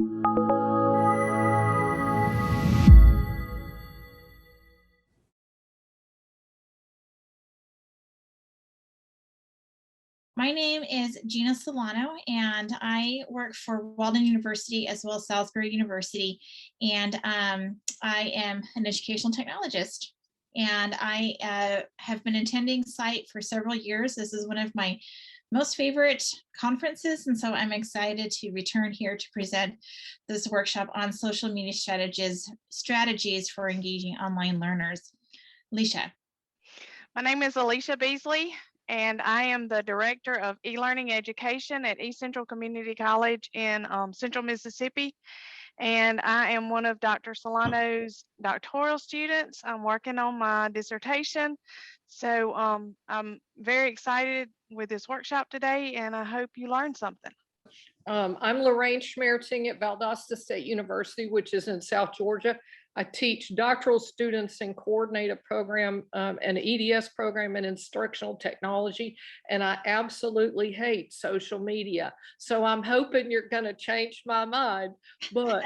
My name is Gina Solano, and I work for Walden University as well as Salisbury University. And I am an educational technologist. And I have been attending SITE for several years. This is one of my most favorite conferences. And so I'm excited to return here to present this workshop on social media strategies for engaging online learners. Alicia. My name is Alicia Beasley, and I am the Director of E-Learning Education at East Central Community College in Central Mississippi. And I am one of Dr. Solano's doctoral students. I'm working on my dissertation. So I'm very excited with this workshop today, and I hope you learned something. I'm Lorraine Schmerting at Valdosta State University, which is in South Georgia. I teach doctoral students and coordinate a program, an EDS program in instructional technology, and I absolutely hate social media. So I'm hoping you're going to change my mind, but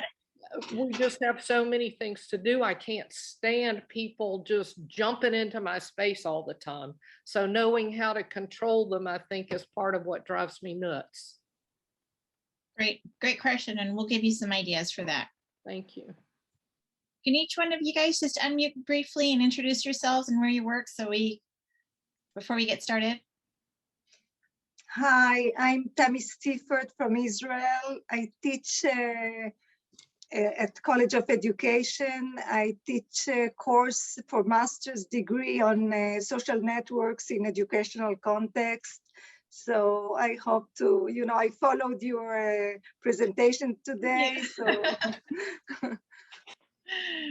we just have so many things to do. I can't stand people just jumping into my space all the time. So knowing how to control them, I think, is part of what drives me nuts. Great question, and we'll give you some ideas for that. Thank you. Can each one of you guys just unmute briefly and introduce yourselves and where you work before we get started? Hi, I'm Tammy Stifford from Israel. I teach at College of Education. I teach a course for master's degree on social networks in educational context. So I hope to, I followed your presentation today. So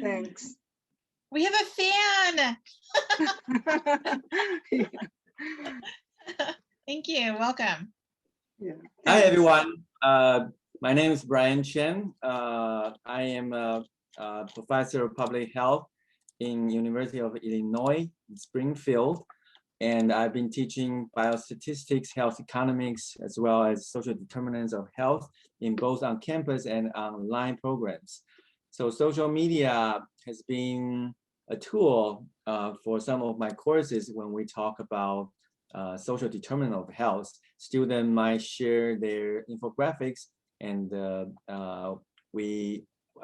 thanks. We have a fan. Yeah. Thank you. Welcome. Yeah. Hi, everyone. My name is Brian Chen. I am a professor of public health in University of Illinois in Springfield. And I've been teaching biostatistics, health economics, as well as social determinants of health in both on campus and online programs. So social media has been a tool for some of my courses when we talk about social determinant of health. Students might share their infographics, and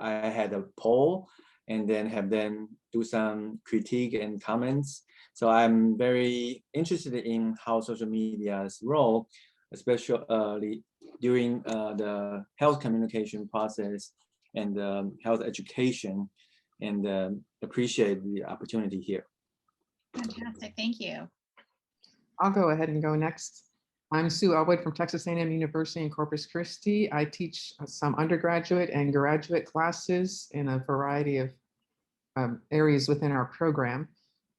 I had a poll and then have them do some critique and comments. So I'm very interested in how social media's role, especially during the health communication process and health education, and appreciate the opportunity here. Fantastic, thank you. I'll go ahead and go next. I'm Sue Elwood from Texas A&M University in Corpus Christi. I teach some undergraduate and graduate classes in a variety of areas within our program.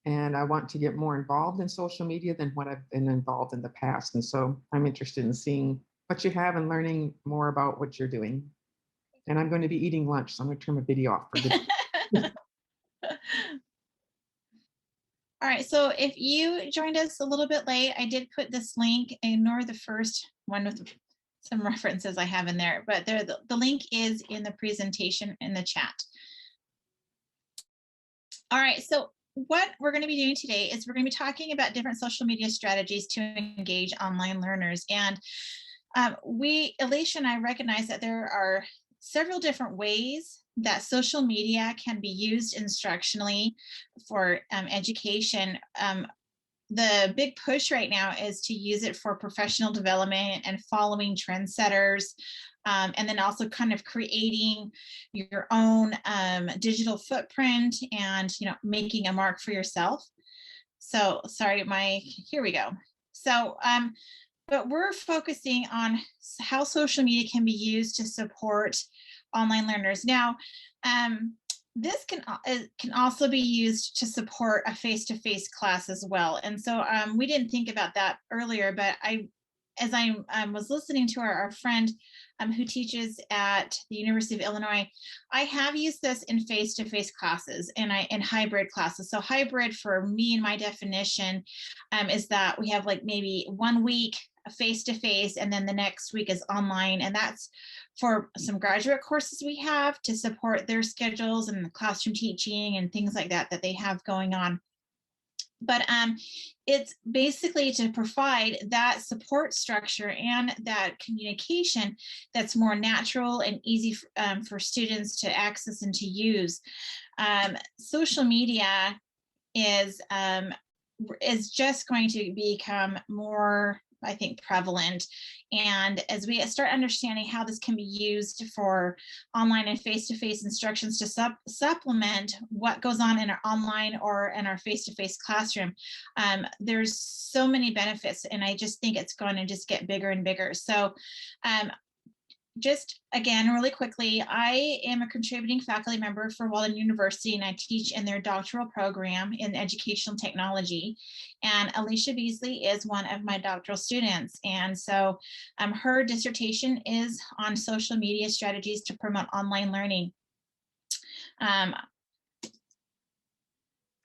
And I want to get more involved in social media than what I've been involved in the past. And so I'm interested in seeing what you have and learning more about what you're doing. And I'm going to be eating lunch, so I'm going to turn my video off for good. All right, so if you joined us a little bit late, I did put this link. Ignore the first one with some references I have in there, but the link is in the presentation in the chat. All right, so what we're going to be doing today is we're going to be talking about different social media strategies to engage online learners. And Alicia and I recognize that there are several different ways that social media can be used instructionally for education. The big push right now is to use it for professional development and following trendsetters, and then also kind of creating your own digital footprint and making a mark for yourself. So sorry, here we go. So but we're focusing on how social media can be used to support online learners. Now, this can also be used to support a face-to-face class as well. And so we didn't think about that earlier, but as I was listening to our friend who teaches at the University of Illinois, I have used this in face-to-face classes and in hybrid classes. So hybrid for me and my definition is that we have like maybe 1 week face-to-face and then the next week is online, and that's for some graduate courses we have to support their schedules and the classroom teaching and things like that that they have going on. But it's basically to provide that support structure and that communication that's more natural and easy for students to access and to use. Social media is just going to become more, I think, prevalent. And as we start understanding how this can be used for online and face-to-face instructions to supplement what goes on in our online or in our face-to-face classroom, there's so many benefits, and I just think it's going to just get bigger and bigger. So just again, really quickly, I am a contributing faculty member for Walden University, and I teach in their doctoral program in educational technology. And Alicia Beasley is one of my doctoral students. And so her dissertation is on social media strategies to promote online learning. And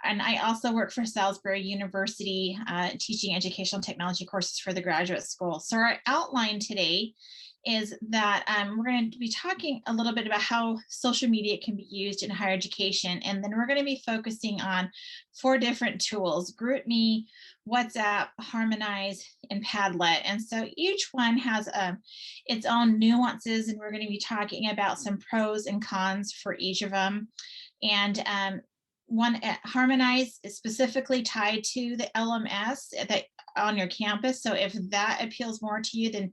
I also work for Salisbury University, teaching educational technology courses for the graduate school. So our outline today is that we're going to be talking a little bit about how social media can be used in higher education. And then we're going to be focusing on 4 different tools: GroupMe, WhatsApp, Harmonize, and Padlet. And so each one has its own nuances, and we're going to be talking about some pros and cons for each of them. And one at Harmonize is specifically tied to the LMS that on your campus. So if that appeals more to you, then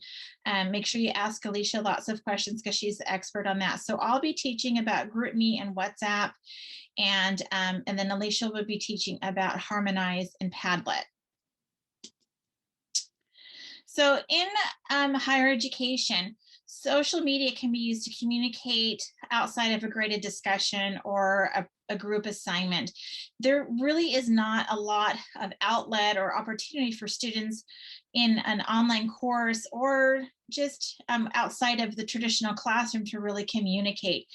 make sure you ask Alicia lots of questions, because she's the expert on that. So I'll be teaching about GroupMe and WhatsApp, and then Alicia will be teaching about Harmonize and Padlet. So in higher education, social media can be used to communicate outside of a graded discussion or a group assignment. There really is not a lot of outlet or opportunity for students in an online course or just outside of the traditional classroom to really communicate.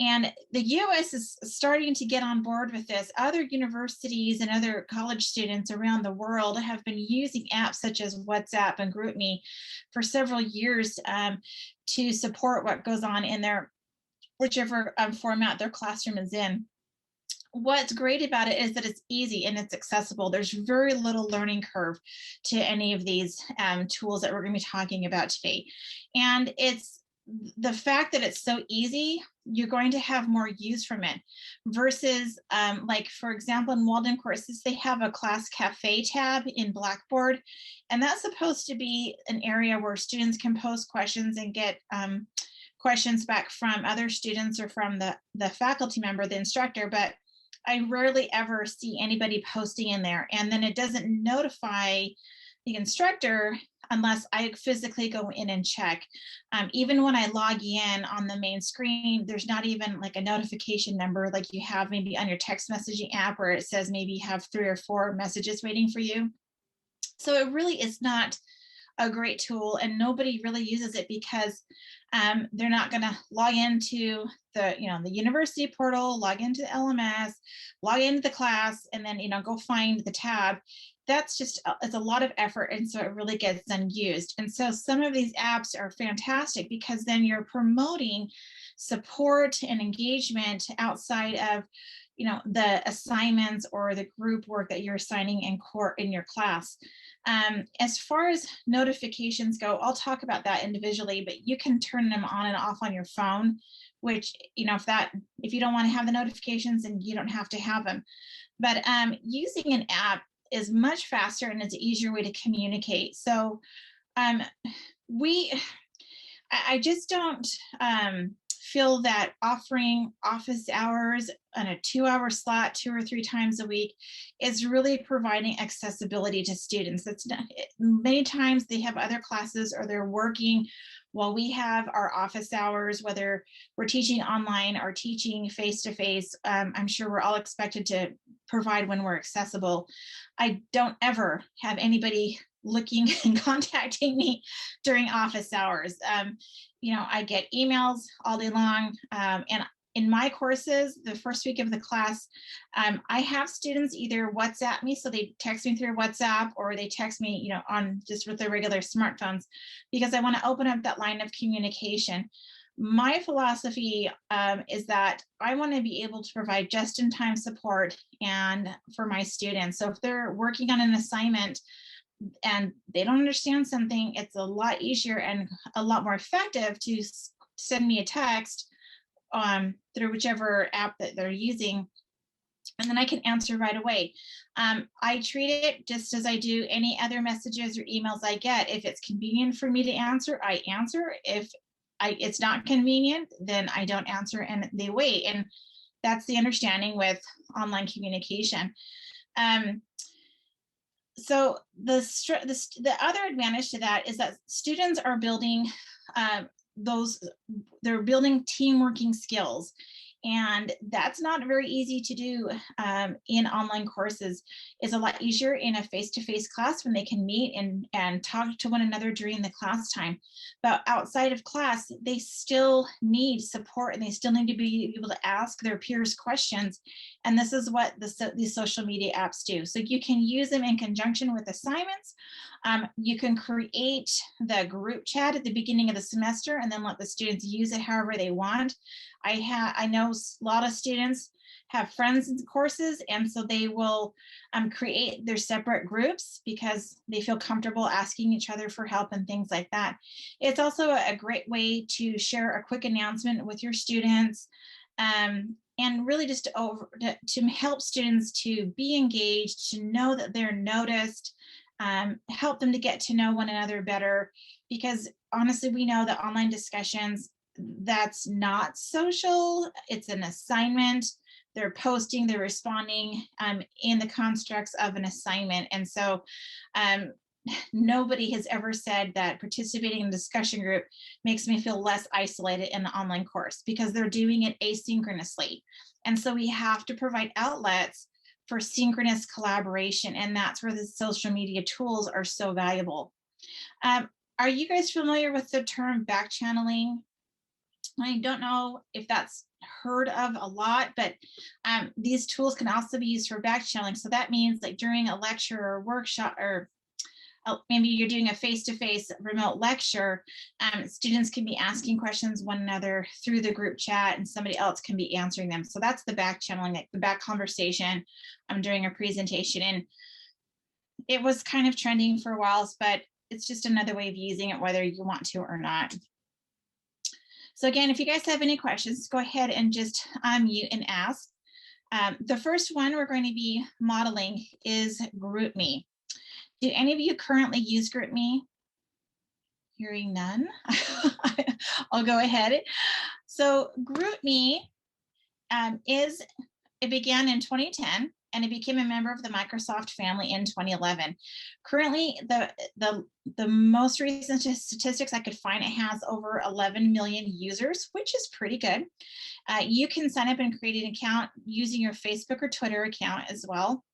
And the US is starting to get on board with this. Other universities and other college students around the world have been using apps such as WhatsApp and GroupMe for several years to support what goes on in their whichever format their classroom is in. What's great about it is that it's easy and it's accessible. There's very little learning curve to any of these tools that we're going to be talking about today. And it's the fact that it's so easy, you're going to have more use from it versus like, for example, in Walden courses, they have a class cafe tab in Blackboard, and that's supposed to be an area where students can post questions and get questions back from other students or from the faculty member, the instructor. But I rarely ever see anybody posting in there, and then it doesn't notify the instructor unless I physically go in and check. Even when I log in on the main screen, there's not even like a notification number like you have maybe on your text messaging app where it says maybe you have 3 or 4 messages waiting for you. So it really is not a great tool, and nobody really uses it because they're not going to log into the university portal, log into the LMS, log into the class, and then go find the tab. That's just it's a lot of effort, and so it really gets unused. And so some of these apps are fantastic because then you're promoting support and engagement outside of the assignments or the group work that you're assigning in your class. As far as notifications go, I'll talk about that individually, but you can turn them on and off on your phone, which, if you don't want to have the notifications, then you don't have to have them. But using an app is much faster and it's an easier way to communicate. So I just don't feel that offering office hours on a 2-hour slot 2 or 3 times a week is really providing accessibility to students. That's not, many times they have other classes or they're working while we have our office hours, whether we're teaching online or teaching face-to-face. I'm sure we're all expected to provide when we're accessible. I don't ever have anybody looking and contacting me during office hours. I get emails all day long, and in my courses, the first week of the class, I have students either WhatsApp me, so they text me through WhatsApp, or they text me, on just with their regular smartphones, because I want to open up that line of communication. My philosophy is that I want to be able to provide just-in-time support and for my students. So if they're working on an assignment and they don't understand something, it's a lot easier and a lot more effective to send me a text through whichever app that they're using, and then I can answer right away. I treat it just as I do any other messages or emails I get. If it's convenient for me to answer, I answer. If it's not convenient, then I don't answer and they wait. And that's the understanding with online communication. So the other advantage to that is that students are building they're building team working skills. And that's not very easy to do in online courses. It's a lot easier in a face-to-face class when they can meet and talk to one another during the class time. But outside of class, they still need support and they still need to be able to ask their peers questions. And this is what these social media apps do. So you can use them in conjunction with assignments. You can create the group chat at the beginning of the semester and then let the students use it however they want. I know a lot of students have friends in courses, and so they will create their separate groups because they feel comfortable asking each other for help and things like that. It's also a great way to share a quick announcement with your students, and really just to help students to be engaged, to know that they're noticed, help them to get to know one another better, because honestly, we know that online discussions, that's not social. It's an assignment. They're posting, they're responding in the constructs of an assignment. And so nobody has ever said that participating in a discussion group makes me feel less isolated in the online course, because they're doing it asynchronously. And so we have to provide outlets for synchronous collaboration. And that's where the social media tools are so valuable. Are you guys familiar with the term back channeling? I don't know if that's heard of a lot, but these tools can also be used for back channeling. So that means like during a lecture or workshop, or maybe you're doing a face-to-face remote lecture, students can be asking questions one another through the group chat and somebody else can be answering them. So that's the back channeling, like the back conversation during a presentation. And it was kind of trending for a while, but it's just another way of using it, whether you want to or not. So again, if you guys have any questions, go ahead and just unmute and ask. The first one we're going to be modeling is GroupMe. Do any of you currently use GroupMe? Hearing none, I'll go ahead. So GroupMe it began in 2010 and it became a member of the Microsoft family in 2011. Currently, the most recent statistics I could find, it has over 11 million users, which is pretty good. You can sign up and create an account using your Facebook or Twitter account as well.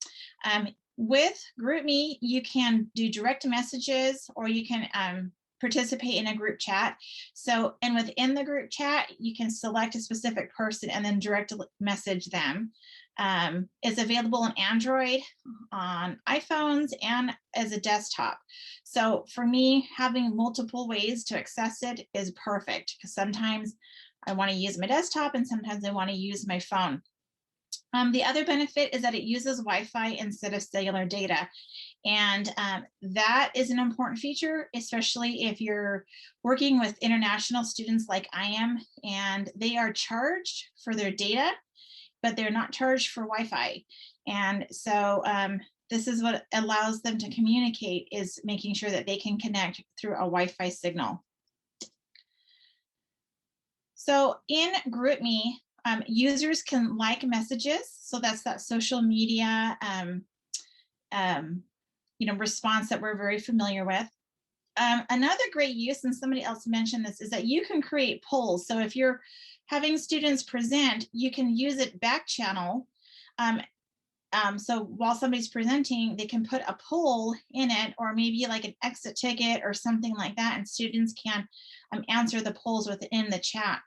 With GroupMe, you can do direct messages, or you can participate in a group chat. So, and within the group chat, you can select a specific person and then direct message them. It's available on Android, on iPhones, and as a desktop. So for me, having multiple ways to access it is perfect, because sometimes I want to use my desktop and sometimes I want to use my phone. The other benefit is that it uses Wi-Fi instead of cellular data. And that is an important feature, especially if you're working with international students like I am, and they are charged for their data, but they're not charged for Wi-Fi. And so this is what allows them to communicate, is making sure that they can connect through a Wi-Fi signal. So in GroupMe, users can like messages. So that's that social media response that we're very familiar with. Another great use, and somebody else mentioned this, is that you can create polls. So if you're having students present, you can use it back channel. So while somebody's presenting, they can put a poll in it, or maybe like an exit ticket or something like that, and students can answer the polls within the chat.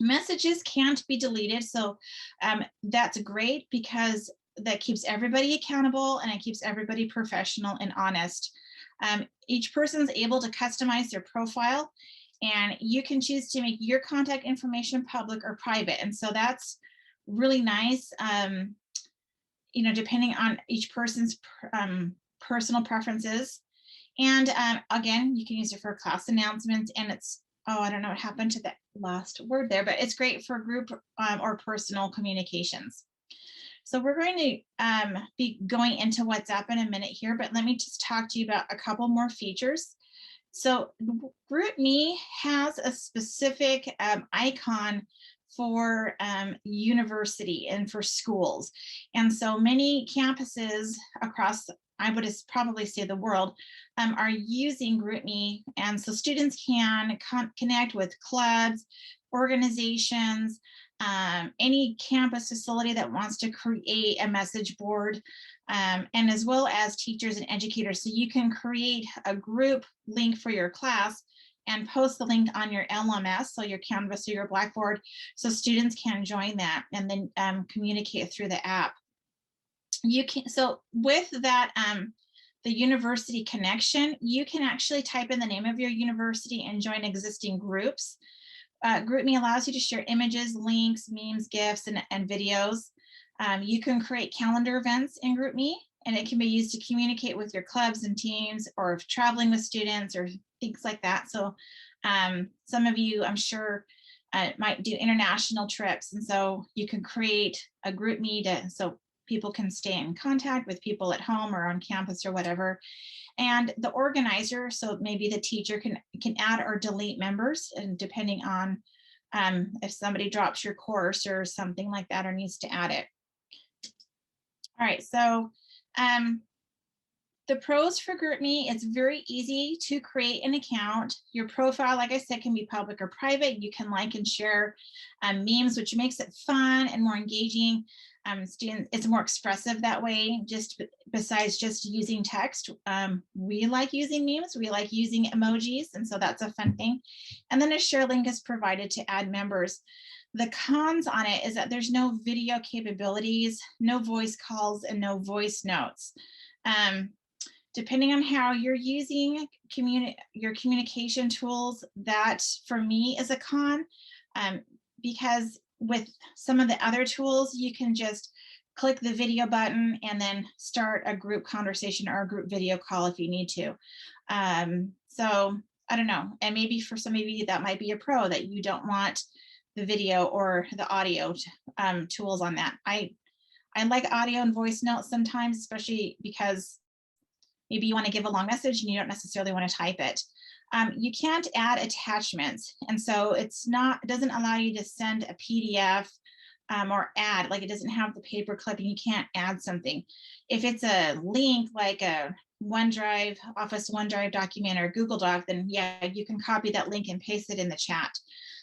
Messages can't be deleted, so that's great, because that keeps everybody accountable and it keeps everybody professional and honest. Each person's able to customize their profile, And you can choose to make your contact information public or private. And so that's really nice, you know, depending on each person's personal preferences. And again, you can use it for class announcements, and it's, oh, I don't know what happened to that last word there, but it's great for group or personal communications. So we're going to be going into WhatsApp in a minute here, but let me just talk to you about a couple more features. So GroupMe has a specific icon for university and for schools. And so many campuses across, I would probably say the world, are using GroupMe. And so students can connect with clubs, organizations, any campus facility that wants to create a message board, and as well as teachers and educators. So you can create a group link for your class and post the link on your LMS, so your Canvas or your Blackboard, so students can join that and then communicate through the app. You can, so with that, the university connection, you can actually type in the name of your university and join existing groups. GroupMe allows you to share images, links, memes, GIFs, and videos. You can create calendar events in GroupMe, and it can be used to communicate with your clubs and teams, or if traveling with students or things like that. So some of you, I'm sure, might do international trips, and so you can create a GroupMe so people can stay in contact with people at home or on campus or whatever. And the organizer, so maybe the teacher can add or delete members, and depending on if somebody drops your course or something like that or needs to add it. All right, so the pros for GroupMe, it's very easy to create an account. Your profile, like I said, can be public or private. You can like and share memes, which makes it fun and more engaging. Students, it's more expressive that way, just besides just using text. We like using memes, we like using emojis, and so that's a fun thing. And then a share link is provided to add members. The cons on it is that there's no video capabilities, no voice calls, and no voice notes. Depending on how you're using your communication tools, that for me is a con, because with some of the other tools, you can just click the video button and then start a group conversation or a group video call if you need to. So I don't know, and maybe for some of you that might be a pro, that you don't want the video or the audio tools on that. I like audio and voice notes sometimes, especially because maybe you want to give a long message and you don't necessarily want to type it. You can't add attachments, and so it doesn't allow you to send a PDF or add, like it doesn't have the paper clipping. You can't add something. If it's a link like a OneDrive, Office OneDrive document or Google Doc, then yeah, you can copy that link and paste it in the chat.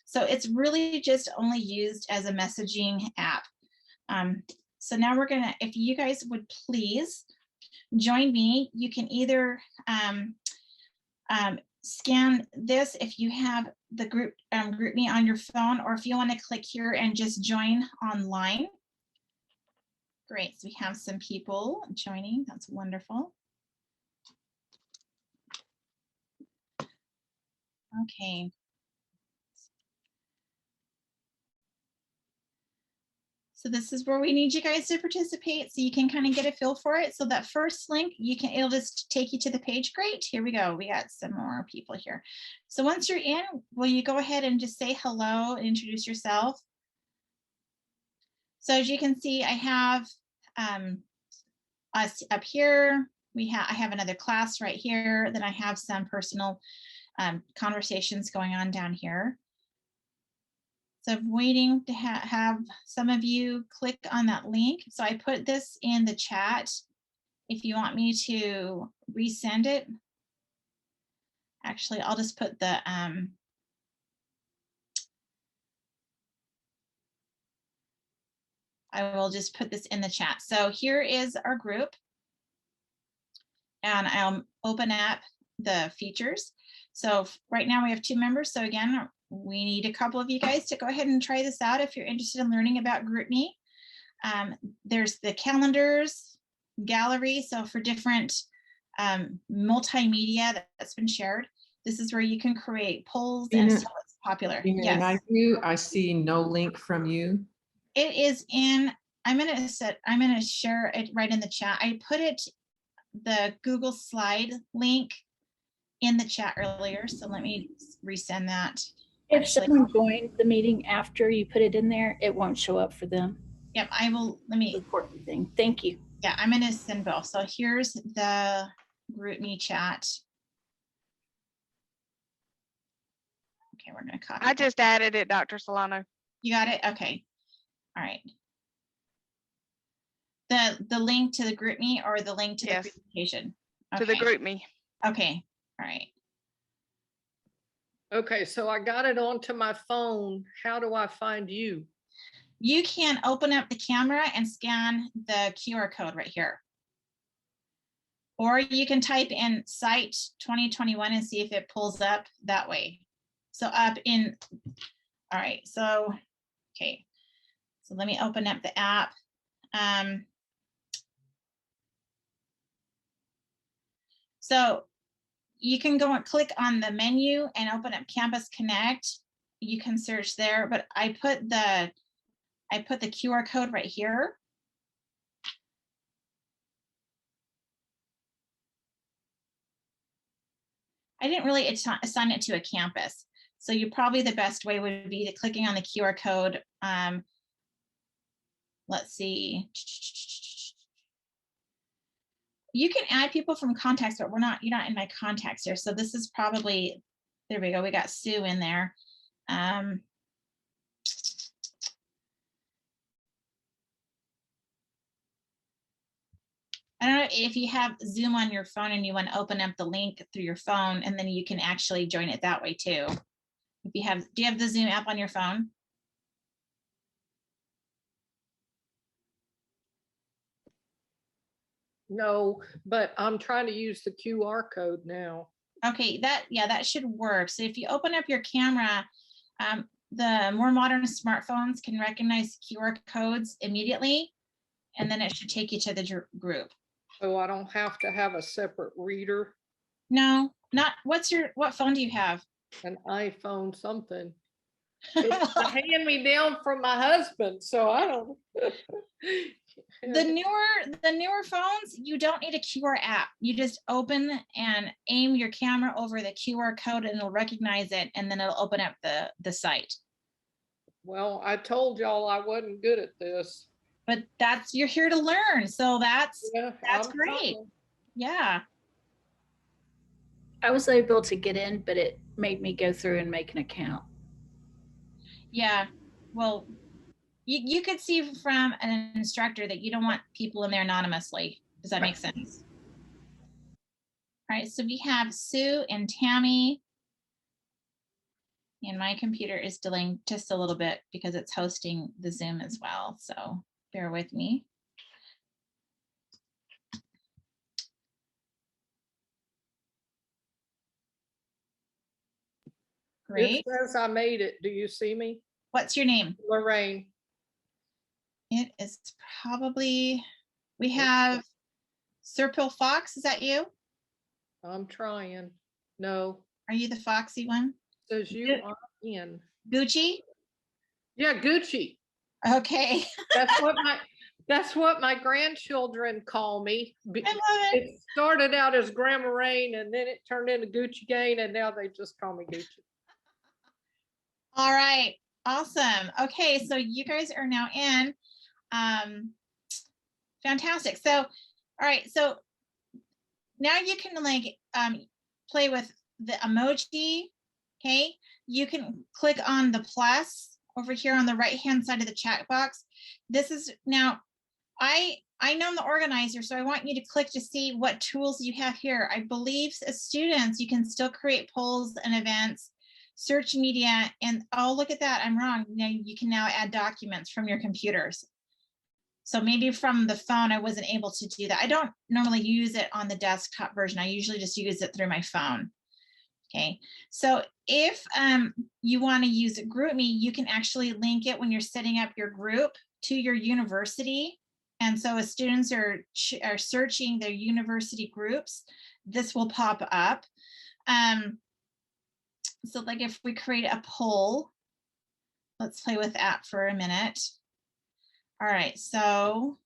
So it's really just only used as a messaging app. So now we're gonna, if you guys would please join me, you can either scan this if you have the GroupMe on your phone, or if you want to click here and just join online. Great, so we have some people joining, that's wonderful. Okay. So this is where we need you guys to participate, so you can kind of get a feel for it. So that first link, it'll just take you to the page. Great, here we go. We got some more people here. So once you're in, will you go ahead and just say hello and introduce yourself? So as you can see, I have us up here. I have another class right here. Then I have some personal conversations going on down here. So I'm waiting to have some of you click on that link. So I put this in the chat if you want me to resend it. Actually, I'll just put the I will just put this in the chat. So here is our group, and I'll open up the features. So right now we have 2 members. So again, we need a couple of you guys to go ahead and try this out if you're interested in learning about GroupMe. There's the calendars gallery, so for different multimedia that's been shared. This is where you can create polls and Tina, so it's popular. Tina, and Yes, I see no link from you. it is in, I'm gonna share it right in the chat. I put the Google slide link in the chat earlier, so let me resend that. If Actually, someone joined the meeting after you put it in there, it won't show up for them. yep, I will, let me, Important thing. Thank you. yeah, I'm gonna send both. So here's the GroupMe chat. Okay, we're gonna copy. I just added it, Dr. Solano. You got it? Okay. All right. The link to the GroupMe or the link to the Yes. presentation? To the Okay. GroupMe. Okay, all right. Okay, so I got it onto my phone. How do I find you? You can open up the camera and scan the QR code right here. Or you can type in site 2021 and see if it pulls up that way. So up in, all right, so, okay. So let me open up the app. So you can go and click on the menu and open up Campus Connect. You can search there, but I put the QR code right here. I didn't really assign it to a campus. So you probably the best way would be to clicking on the QR code. Let's see. You can add people from contacts, but you're not in my contacts here. So this is probably, there we go. We got Sue in there. I don't know if you have Zoom on your phone and you want to open up the link through your phone, and then you can actually join it that way too. If you have, do you have the Zoom app on your phone? No, but I'm trying to use the QR code now. Okay, that should work. So if you open up your camera, the more modern smartphones can recognize QR codes immediately, and then it should take you to the group. So I don't have to have a separate reader, No, not, what phone do you have? an iPhone something. It's a hand-me-down from my husband, so I don't. The newer phones, you don't need a QR app. You just open and aim your camera over the QR code and it'll recognize it, and then it'll open up the site. Well, I told y'all I wasn't good at this. But you're here to learn. So that's Yeah, that's I'm great. trying. Yeah. I was able to get in, but it made me go through and make an account. Yeah. Well, you could see from an instructor that you don't want people in there anonymously. Does that make sense? All right, so we have Sue and Tammy. And my computer is delaying just a little bit because it's hosting the Zoom as well. So bear with me. Great. It says I made it. Do you see me? What's your name? Lorraine. It is probably, we have Serpil Fox. Is that you? I'm trying. No, Are you the foxy one? says you are in. Gucci? Yeah, Gucci. Okay. That's what my grandchildren call me. I love it. It started out as Grandma Rain, and then it turned into Gucci Gang, and now they just call me Gucci. All right. Awesome. Okay, so you guys are now in. Fantastic. So, all right. So now you can like play with the emoji. Okay. You can click on the plus over here on the right-hand side of the chat box. This is now, I know I'm the organizer, so I want you to click to see what tools you have here. I believe as students, you can still create polls and events, search media, and oh, look at that, I'm wrong. Now you can now add documents from your computers. So maybe from the phone, I wasn't able to do that. I don't normally use it on the desktop version. I usually just use it through my phone. Okay, so if you want to use GroupMe, you can actually link it when you're setting up your group to your university. And so as students are searching their university groups, this will pop up. So like if we create a poll, let's play with that for a minute. All right, so,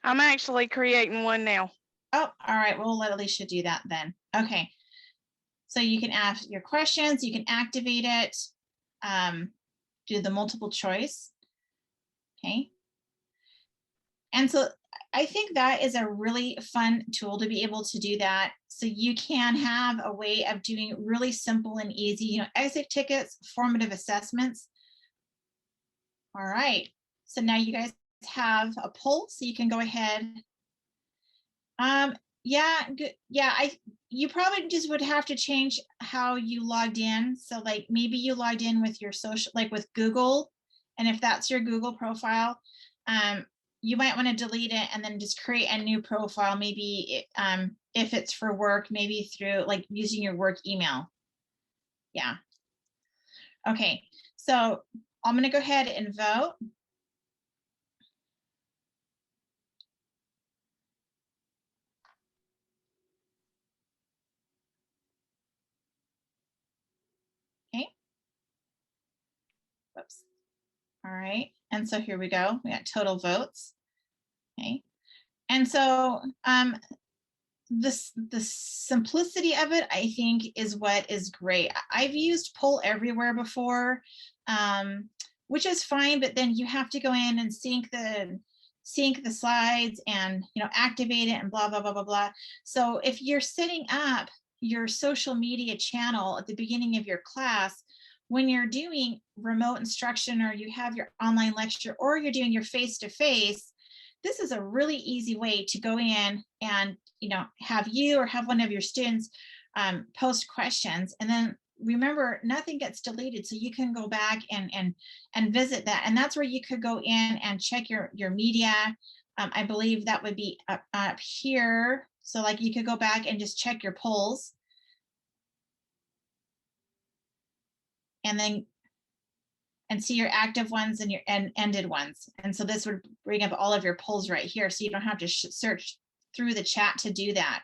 I'm actually creating one now. oh, all right, we'll let Alicia do that then. Okay. So you can ask your questions, you can activate it, do the multiple choice. Okay. And so I think that is a really fun tool to be able to do that. So you can have a way of doing really simple and easy, you know, exit tickets, formative assessments. All right. So now you guys have a poll, so you can go ahead. Yeah, good. Yeah, you probably just would have to change how you logged in. So like maybe you logged in with your social, like with Google, and if that's your Google profile, you might want to delete it and then just create a new profile. Maybe if it's for work, maybe through like using your work email. Yeah. Okay, so I'm going to go ahead and vote. Okay. Whoops. All right. And so here we go. We got total votes. Okay. And so the simplicity of it, I think, is what is great. I've used Poll Everywhere before, which is fine, but then you have to go in and sync the slides and, you know, activate it and blah, blah, blah, blah, blah. So if you're setting up your social media channel at the beginning of your class, when you're doing remote instruction or you have your online lecture or you're doing your face-to-face, this is a really easy way to go in and, you know, have you or have one of your students post questions, and then remember, nothing gets deleted, so you can go back and visit that, and that's where you could go in and check your media. I believe that would be up here, so like you could go back and just check your polls, and then see your active ones and your ended ones. And so this would bring up all of your polls right here, so you don't have to search through the chat to do that.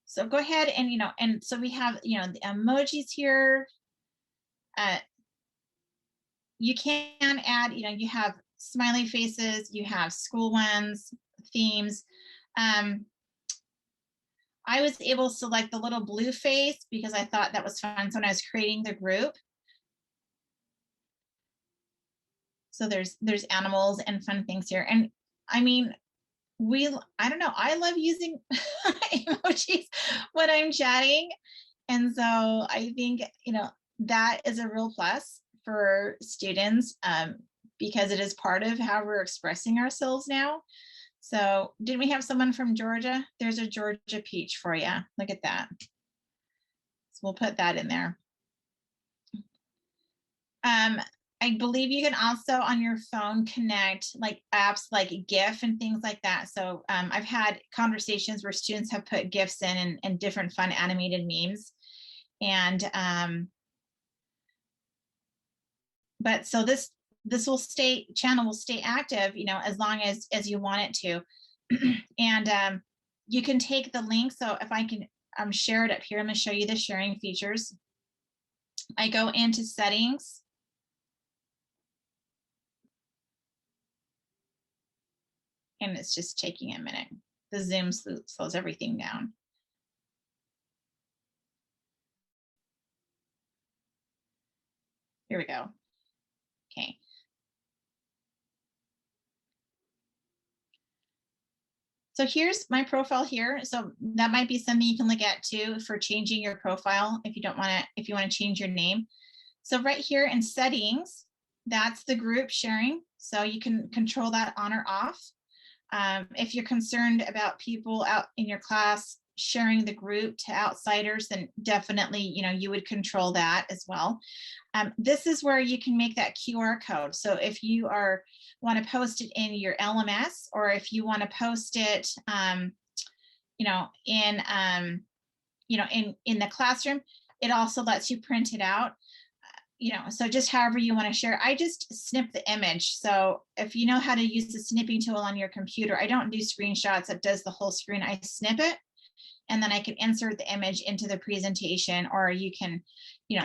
So go ahead and, you know, and so we have, you know, the emojis here. You can add, you know, you have smiley faces, you have school ones, themes. I was able to select the little blue face because I thought that was fun. So when I was creating the group, so there's animals and fun things here. And I mean, I don't know, I love using emojis when I'm chatting. And so I think, you know, that is a real plus for students because it is part of how we're expressing ourselves now. So didn't we have someone from Georgia? There's a Georgia peach for you. Look at that. So we'll put that in there. I believe you can also on your phone connect like apps like GIF and things like that. So I've had conversations where students have put GIFs in and different fun animated memes. And but so this channel will stay active, you know, as long as you want it to. And you can take the link. So if I can share it up here, I'm going to show you the sharing features. I go into settings. And it's just taking a minute. The Zoom slows everything down. Here we go. Okay. So here's my profile here. So that might be something you can look at too for changing your profile if you don't want to, if you want to change your name. So right here in settings, that's the group sharing. So you can control that on or off. If you're concerned about people out in your class sharing the group to outsiders, then definitely, you know, you would control that as well. This is where you can make that QR code. So if you want to post it in your LMS, or if you want to post it, you know, in the classroom, it also lets you print it out. You know, so just however you want to share. I just snip the image. So if you know how to use the snipping tool on your computer, I don't do screenshots that does the whole screen. I snip it and then I can insert the image into the presentation, or you can,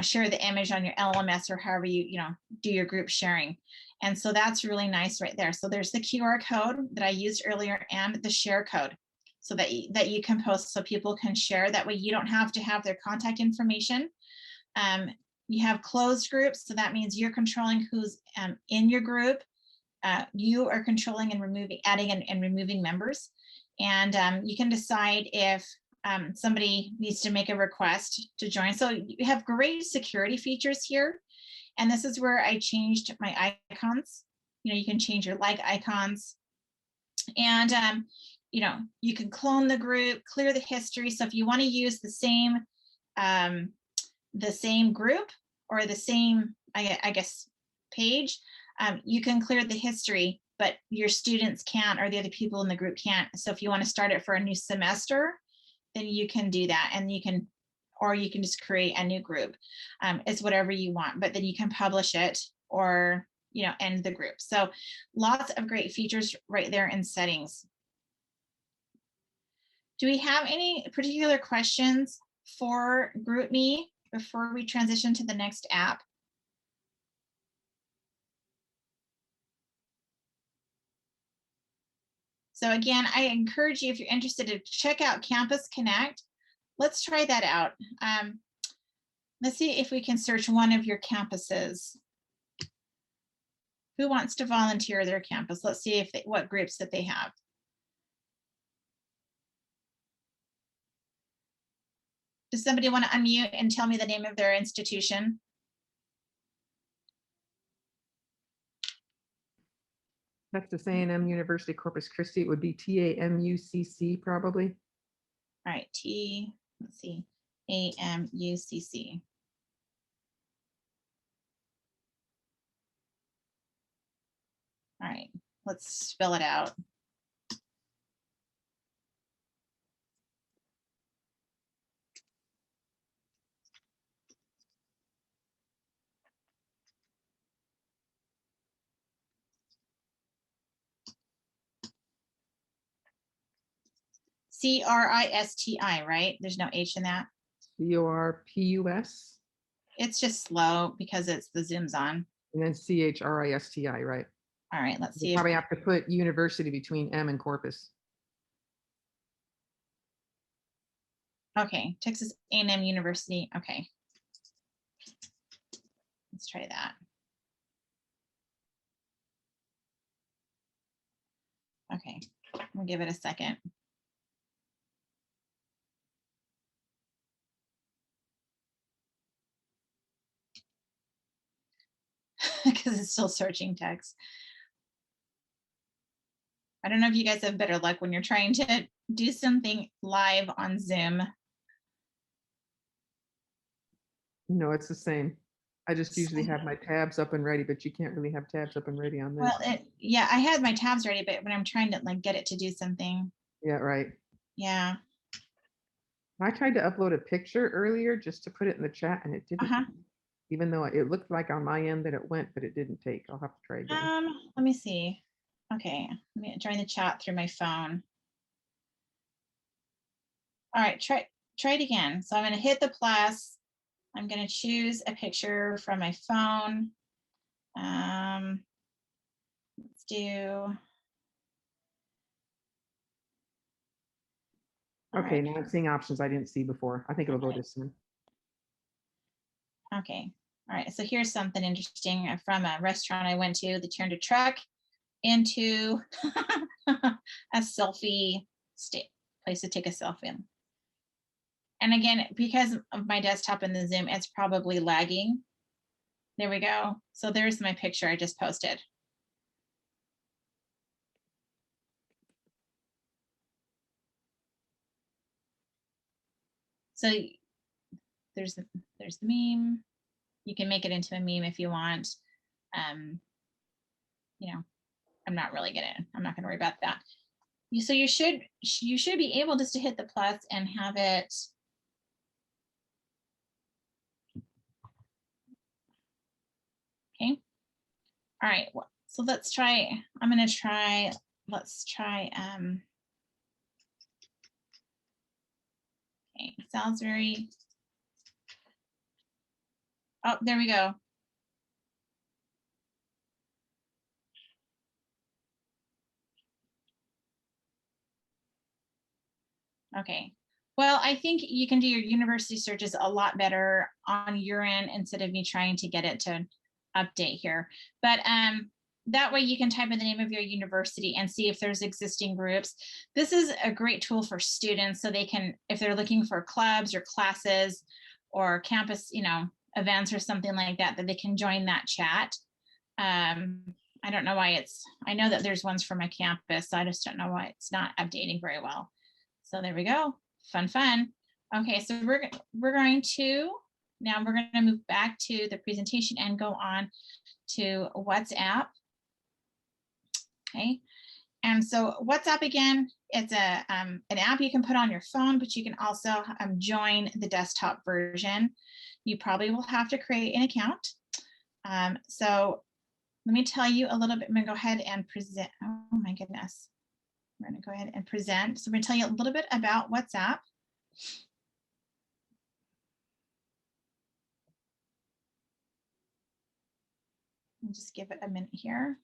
share the image on your LMS or however you do your group sharing. And so that's really nice right there. So there's the QR code that I used earlier and the share code, so that you can post so people can share. That way you don't have to have their contact information. You have closed groups, so that means you're controlling who's in your group. You are controlling and removing, adding and removing members. And you can decide if somebody needs to make a request to join. So you have great security features here. And this is where I changed my icons. You can change your like icons. And you can clone the group, clear the history. So if you want to use the same group or the same, I guess, page, you can clear the history, but your students can't, or the other people in the group can't. So if you want to start it for a new semester, then you can do that, and you can just create a new group. It's whatever you want, but then you can publish it or end the group. So lots of great features right there in settings. Do we have any particular questions for GroupMe before we transition to the next app? So again, I encourage you, if you're interested, to check out Campus Connect. Let's try that out. Let's see if we can search one of your campuses. Who wants to volunteer their campus? Let's see if what groups that they have. Does somebody want to unmute and tell me the name of their institution? Texas A&M University Corpus Christi. It would be TAMUCC probably. All right, let's see, AMUCC. All right, let's spell it out. CRISTI, right? There's no H in that. CORPUS. It's just slow because it's the Zoom's on. And then CHRISTI, right? All right, let's see. You probably have to put university between M and Corpus. Okay, Texas A&M University. Okay. Let's try that. Okay, we'll give it a second. Because it's still searching text. I don't know if you guys have better luck when you're trying to do something live on Zoom. No, it's the same. I just usually have my tabs up and ready, but you can't really have tabs up and ready on this. Well, yeah, I had my tabs ready, but when I'm trying to get it to do something. Yeah, right. Yeah. I tried to upload a picture earlier just to put it in the chat, and it didn't. Even though it looked like on my end that it went, but it didn't take. I'll have to try again. Let me see. Okay, let me join the chat through my phone. All right, try it again. So I'm going to hit the plus. I'm going to choose a picture from my phone. Let's do. Okay, now I'm seeing options I didn't see before. I think it'll go this soon. Okay. All right. So here's something interesting from a restaurant I went to. They turned a truck into a selfie place to take a selfie. And again, because of my desktop in the Zoom, it's probably lagging. There we go. So there's my picture I just posted. So there's the meme. You can make it into a meme if you want. I'm not going to worry about that. So you should be able just to hit the plus and have it. Okay. All right. So let's try. Let's try. Salisbury. Oh, there we go. Okay. Well, I think you can do your university searches a lot better on your end instead of me trying to get it to update here. But that way you can type in the name of your university and see if there's existing groups. This is a great tool for students so they can, if they're looking for clubs or classes or campus, events or something like that, that they can join that chat. I don't know why I know that there's ones for my campus, so I just don't know why it's not updating very well. So there we go. Fun. Okay, so we're going to move back to the presentation and go on to WhatsApp. Okay, and so WhatsApp, again, it's an app you can put on your phone, but you can also join the desktop version. You probably will have to create an account. So let me tell you a little bit. I'm gonna go ahead and present. Oh my goodness. We're going to go ahead and present. So I'm going to tell you a little bit about WhatsApp. I'll just give it a minute here.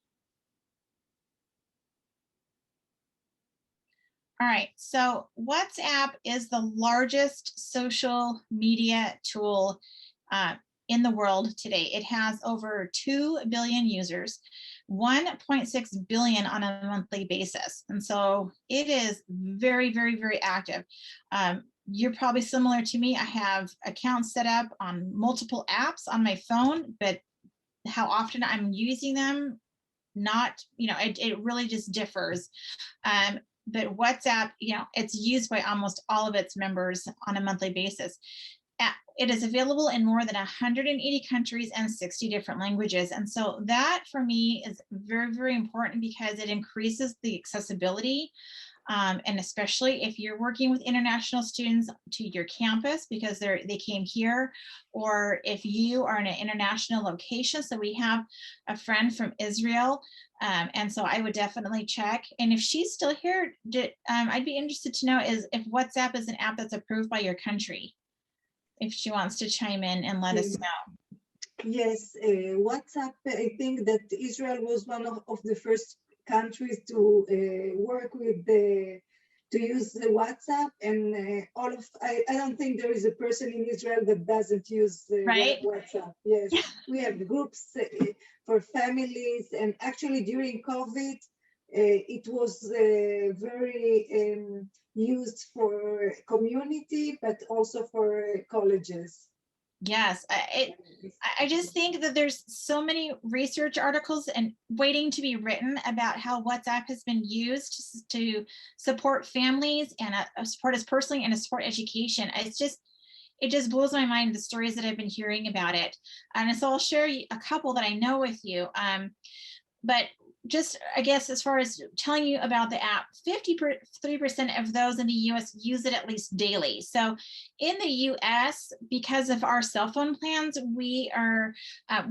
All right, so WhatsApp is the largest social media tool in the world today. It has over 2 billion users. 1.6 billion on a monthly basis. And so it is very, very, very active. You're probably similar to me. I have accounts set up on multiple apps on my phone, but how often I'm using them, not, it really just differs. But WhatsApp, it's used by almost all of its members on a monthly basis. It is available in more than 180 countries and 60 different languages. And so that for me is very, very important because it increases the accessibility. And especially if you're working with international students to your campus because they came here, or if you are in an international location. So we have a friend from Israel. And so I would definitely check. And if she's still here, I'd be interested to know if WhatsApp is an app that's approved by your country. If she wants to chime in and let us know. Yes, WhatsApp, I think that Israel was one of the first countries to work with to use the WhatsApp, and I don't think there is a person in Israel that doesn't use WhatsApp. Yes, we have groups for families, and actually during COVID, it was very used for community, but also for colleges. Yes, I just think that there's so many research articles and waiting to be written about how WhatsApp has been used to support families and support us personally and to support education. It just blows my mind, the stories that I've been hearing about it. And so I'll share a couple that I know with you. But just, I guess, as far as telling you about the app, 53% of those in the US use it at least daily. So in the US, because of our cell phone plans, we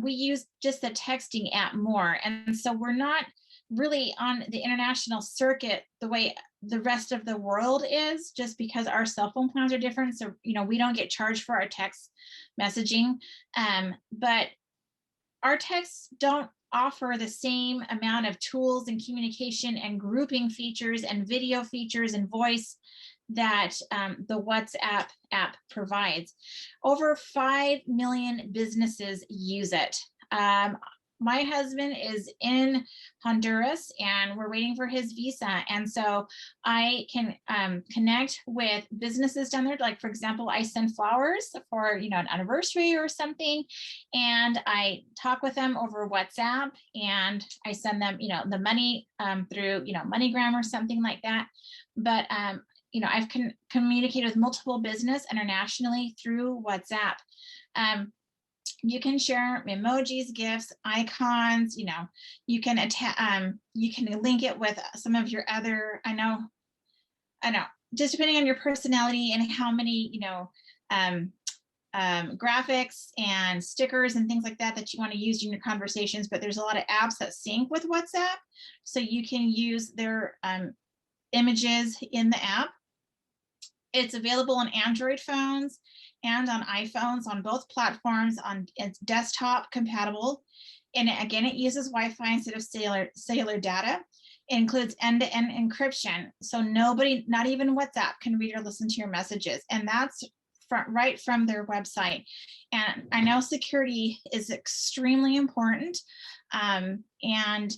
use just the texting app more. And so we're not really on the international circuit the way the rest of the world is, just because our cell phone plans are different. So, we don't get charged for our text messaging, but our texts don't offer the same amount of tools and communication and grouping features and video features and voice that the WhatsApp app provides. Over 5 million businesses use it. My husband is in Honduras and we're waiting for his visa. And so I can connect with businesses down there. Like, for example, I send flowers for, an anniversary or something. And I talk with them over WhatsApp and I send them, the money through, MoneyGram or something like that. But, I've communicated with multiple business internationally through WhatsApp. You can share emojis, GIFs, icons, you can link it with some of your other, I know, just depending on your personality and how many, graphics and stickers and things like that you want to use in your conversations. But there's a lot of apps that sync with WhatsApp. So you can use their images in the app. It's available on Android phones and on iPhones on both platforms. It's desktop compatible. And again, it uses Wi-Fi instead of cellular data. It includes end-to-end encryption. So nobody, not even WhatsApp, can read or listen to your messages. And that's right from their website. And I know security is extremely important. And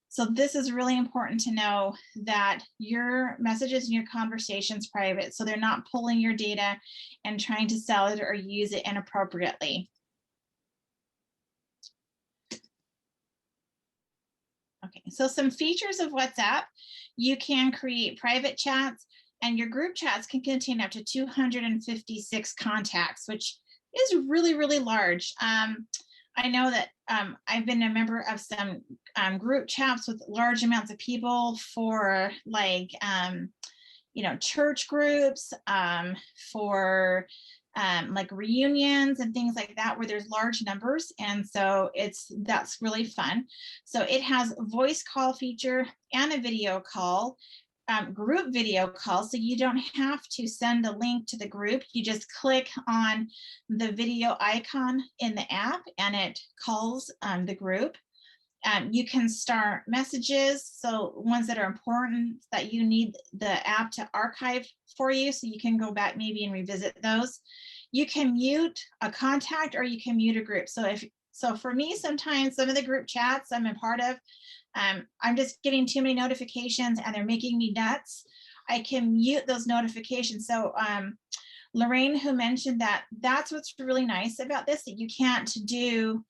so this is really important to know, that your messages and your conversations private, so they're not pulling your data and trying to sell it or use it inappropriately. Okay, so some features of WhatsApp: you can create private chats, and your group chats can contain up to 256 contacts, which is really, really large. I know that I've been a member of some group chats with large amounts of people for like, church groups, for like reunions and things like that, where there's large numbers. And so that's really fun. So it has a voice call feature and a video call. Group video call, so you don't have to send a link to the group. You just click on the video icon in the app and it calls the group. You can start messages, so ones that are important that you need the app to archive for you, so you can go back maybe and revisit those. You can mute a contact or you can mute a group. So for me, sometimes some of the group chats I'm a part of, I'm just getting too many notifications and they're making me nuts. I can mute those notifications. So Lorraine, who mentioned that's what's really nice about this, that you can't do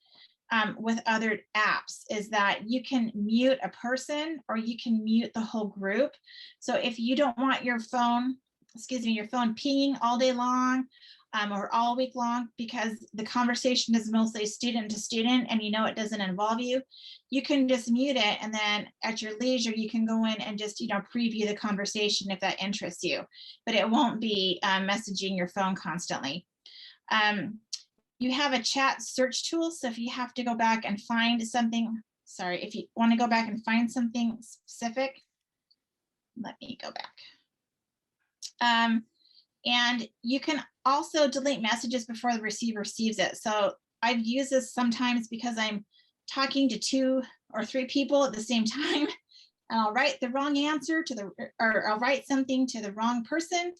with other apps, is that you can mute a person or you can mute the whole group. So if you don't want your phone pinging all day long, or all week long, because the conversation is mostly student to student and it doesn't involve you, you can just mute it, and then at your leisure you can go in and just preview the conversation if that interests you, but it won't be messaging your phone constantly. You have a chat search tool, so if you have to go back and find something, if you want to go back and find something specific, let me go back. And you can also delete messages before the receiver receives it. So I've used this sometimes because I'm talking to 2 or 3 people at the same time, and I'll write the wrong answer or I'll write something to the wrong person,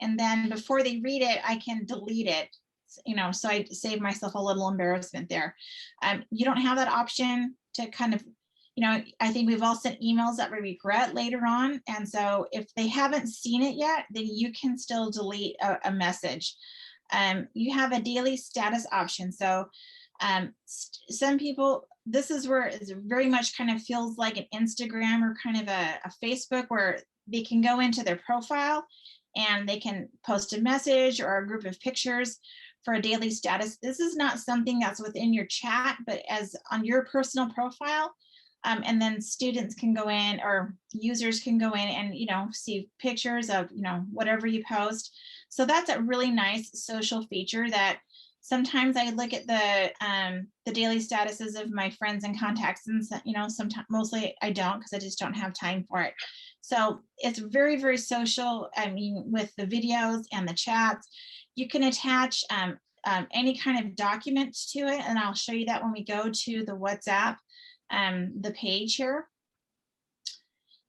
and then before they read it, I can delete it. So I save myself a little embarrassment there. You don't have that option to kind of, I think we've all sent emails that we regret later on. And so if they haven't seen it yet, then you can still delete a message. You have a daily status option. So some people, this is where it very much kind of feels like an Instagram or kind of a Facebook, where they can go into their profile and they can post a message or a group of pictures for a daily status. This is not something that's within your chat, but as on your personal profile. And then students can go in, or users can go in and, see pictures of, whatever you post. So that's a really nice social feature that sometimes I look at the daily statuses of my friends and contacts, and, sometimes, mostly I don't, because I just don't have time for it. So it's very, very social. I mean, with the videos and the chats, you can attach any kind of documents to it. And I'll show you that when we go to the WhatsApp, the page here.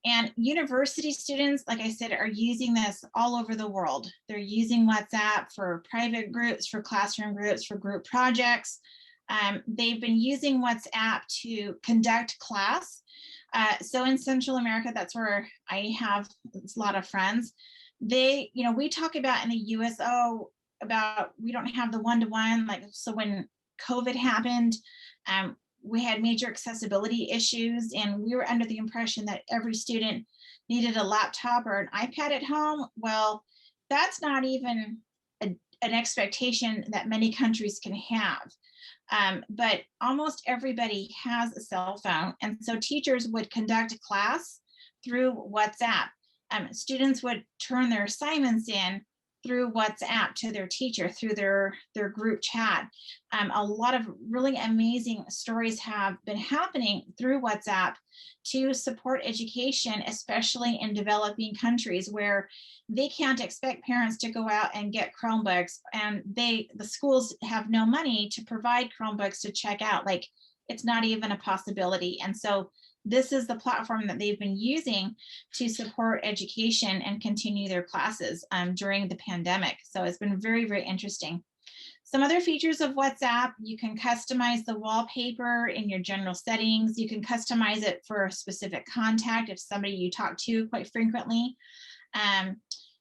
And university students, like I said, are using this all over the world. They're using WhatsApp for private groups, for classroom groups, for group projects. They've been using WhatsApp to conduct class. So in Central America, that's where I have a lot of friends. We talk about in the US, about we don't have the one-to-one, so when COVID happened, we had major accessibility issues, and we were under the impression that every student needed a laptop or an iPad at home. Well, that's not even an expectation that many countries can have. But almost everybody has a cell phone. And so teachers would conduct a class through WhatsApp. Students would turn their assignments in through WhatsApp to their teacher, through their group chat. A lot of really amazing stories have been happening through WhatsApp to support education, especially in developing countries where they can't expect parents to go out and get Chromebooks, and the schools have no money to provide Chromebooks to check out. Like, it's not even a possibility. And so this is the platform that they've been using to support education and continue their classes during the pandemic. So it's been very, very interesting. Some other features of WhatsApp: you can customize the wallpaper in your general settings. You can customize it for a specific contact, if somebody you talk to quite frequently.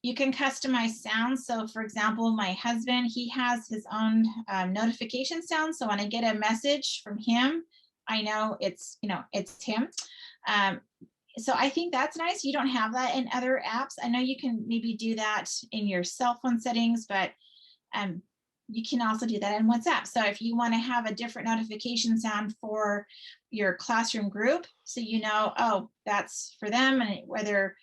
You can customize sounds. So for example, my husband, he has his own notification sound. So when I get a message from him, I know it's him. So I think that's nice. You don't have that in other apps. I know you can maybe do that in your cell phone settings, but you can also do that in WhatsApp. So if you want to have a different notification sound for your classroom group, so you know, oh, that's for them, and whether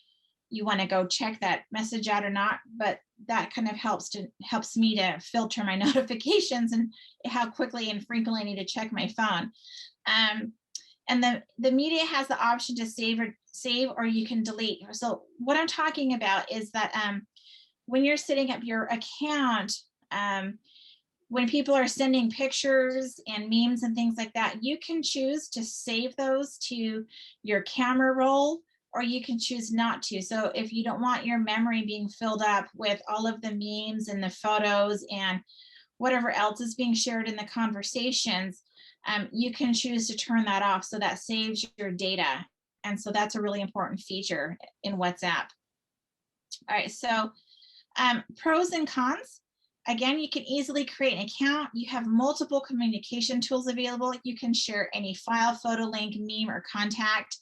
you want to go check that message out or not, but that kind of helps me to filter my notifications and how quickly and frequently I need to check my phone. And the media has the option to save or you can delete. So what I'm talking about is that when you're setting up your account, when people are sending pictures and memes and things like that, you can choose to save those to your camera roll, or you can choose not to. So if you don't want your memory being filled up with all of the memes and the photos and whatever else is being shared in the conversations, you can choose to turn that off. So that saves your data. And so that's a really important feature in WhatsApp. All right, so pros and cons. Again, you can easily create an account. You have multiple communication tools available. You can share any file, photo, link, meme, or contact.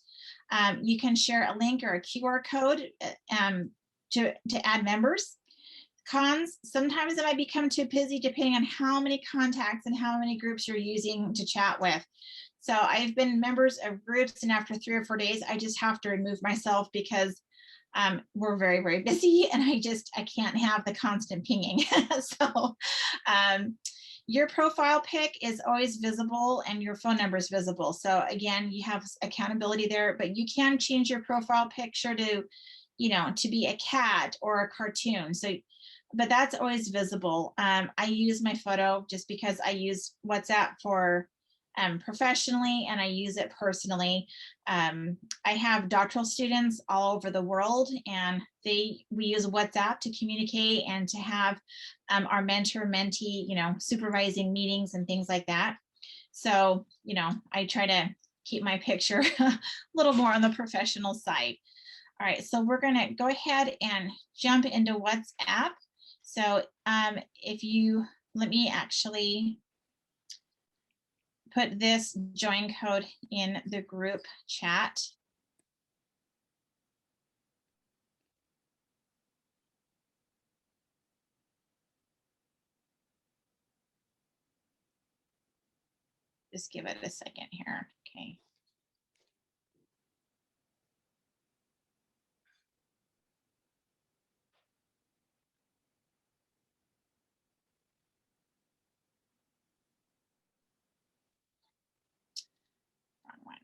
You can share a link or a QR code to add members. Cons: sometimes it might become too busy depending on how many contacts and how many groups you're using to chat with. So I've been members of groups, and after 3 or 4 days, I just have to remove myself because we're very, very busy, and I can't have the constant pinging. So your profile pic is always visible and your phone number is visible. So again, you have accountability there, but you can change your profile picture to, to be a cat or a cartoon. So, but that's always visible. I use my photo just because I use WhatsApp for professionally, and I use it personally. I have doctoral students all over the world, and we use WhatsApp to communicate and to have our mentor-mentee, supervising meetings and things like that. So, I try to keep my picture a little more on the professional side. All right, so we're gonna go ahead and jump into WhatsApp. So if you, let me actually put this join code in the group chat. Just give it a second here. Okay. Wrong one.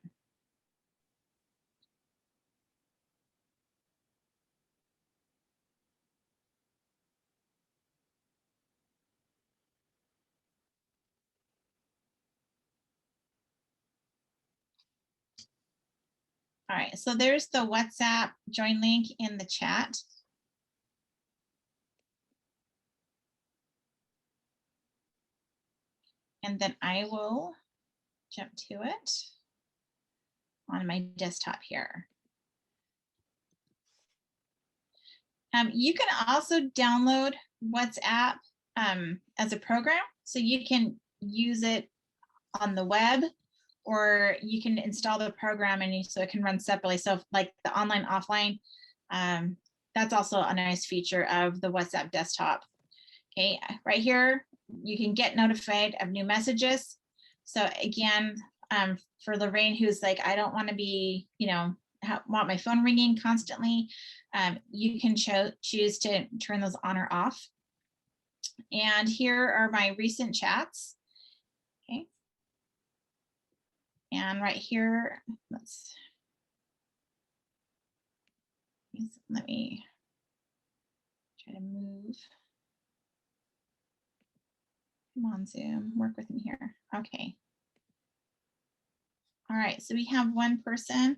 All right, so there's the WhatsApp join link in the chat. And then I will jump to it on my desktop here. You can also download WhatsApp as a program, so you can use it on the web, or you can install the program and so it can run separately. So like the online, offline, that's also a nice feature of the WhatsApp desktop. Okay, right here, you can get notified of new messages. So again, for Lorraine, who's like, I don't want to be, want my phone ringing constantly, you can choose to turn those on or off. And here are my recent chats. Okay. And right here, let me try to move. Come on, Zoom, work with me here. Okay. All right, so we have one person.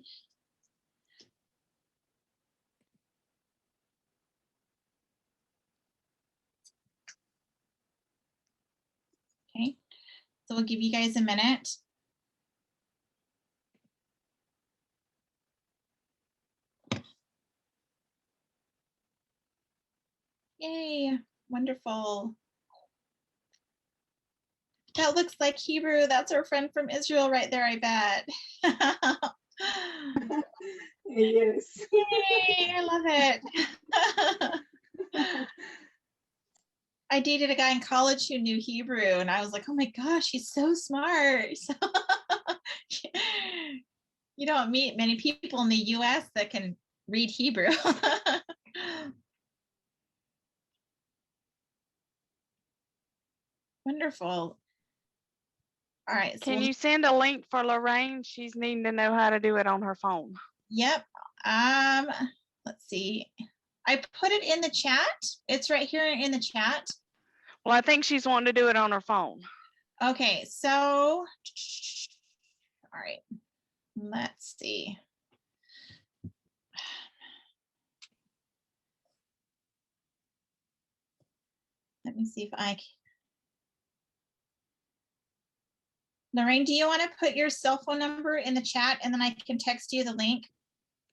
Okay, so we'll give you guys a minute. Yay, wonderful. That looks like Hebrew. That's our friend from Israel right there, I bet. Yes. Yay, I love it. I dated a guy in college who knew Hebrew, and I was like, oh my gosh, he's so smart. You don't meet many people in the US that can read Hebrew. Wonderful. All right. So Can you send a link for Lorraine? She's needing to know how to do it on her phone. Yep. Let's see. I put it in the chat. It's right here in the chat. Well, I think she's wanting to do it on her phone. Okay, so all right. Let's see. Let me see if I can. Lorraine, do you want to put your cell phone number in the chat and then I can text you the link?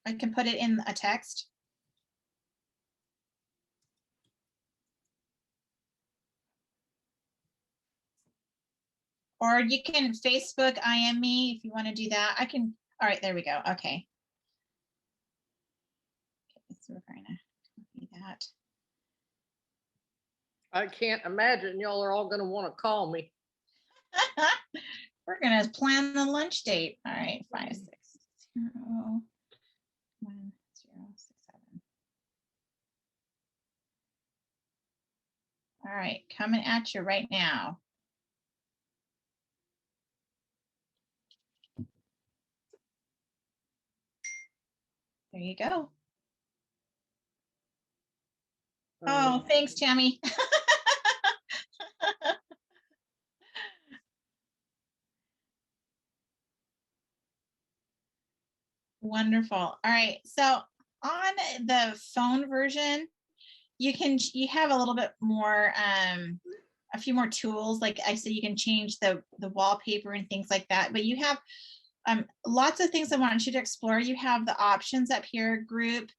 I can put it in a text. Or you can Facebook IM me if you want to do that. I can. All right, there we go. Okay. So we're going to copy that. I can't imagine y'all are all going to want to call me. We're going to plan the lunch date. All right, 560 1067. All right, coming at you right now. There you go. Oh, thanks, Tammy. Wonderful. All right, so on the phone version, you have a little bit more, a few more tools. Like I said, you can change the wallpaper and things like that, but you have lots of things I want you to explore. You have the options up here, group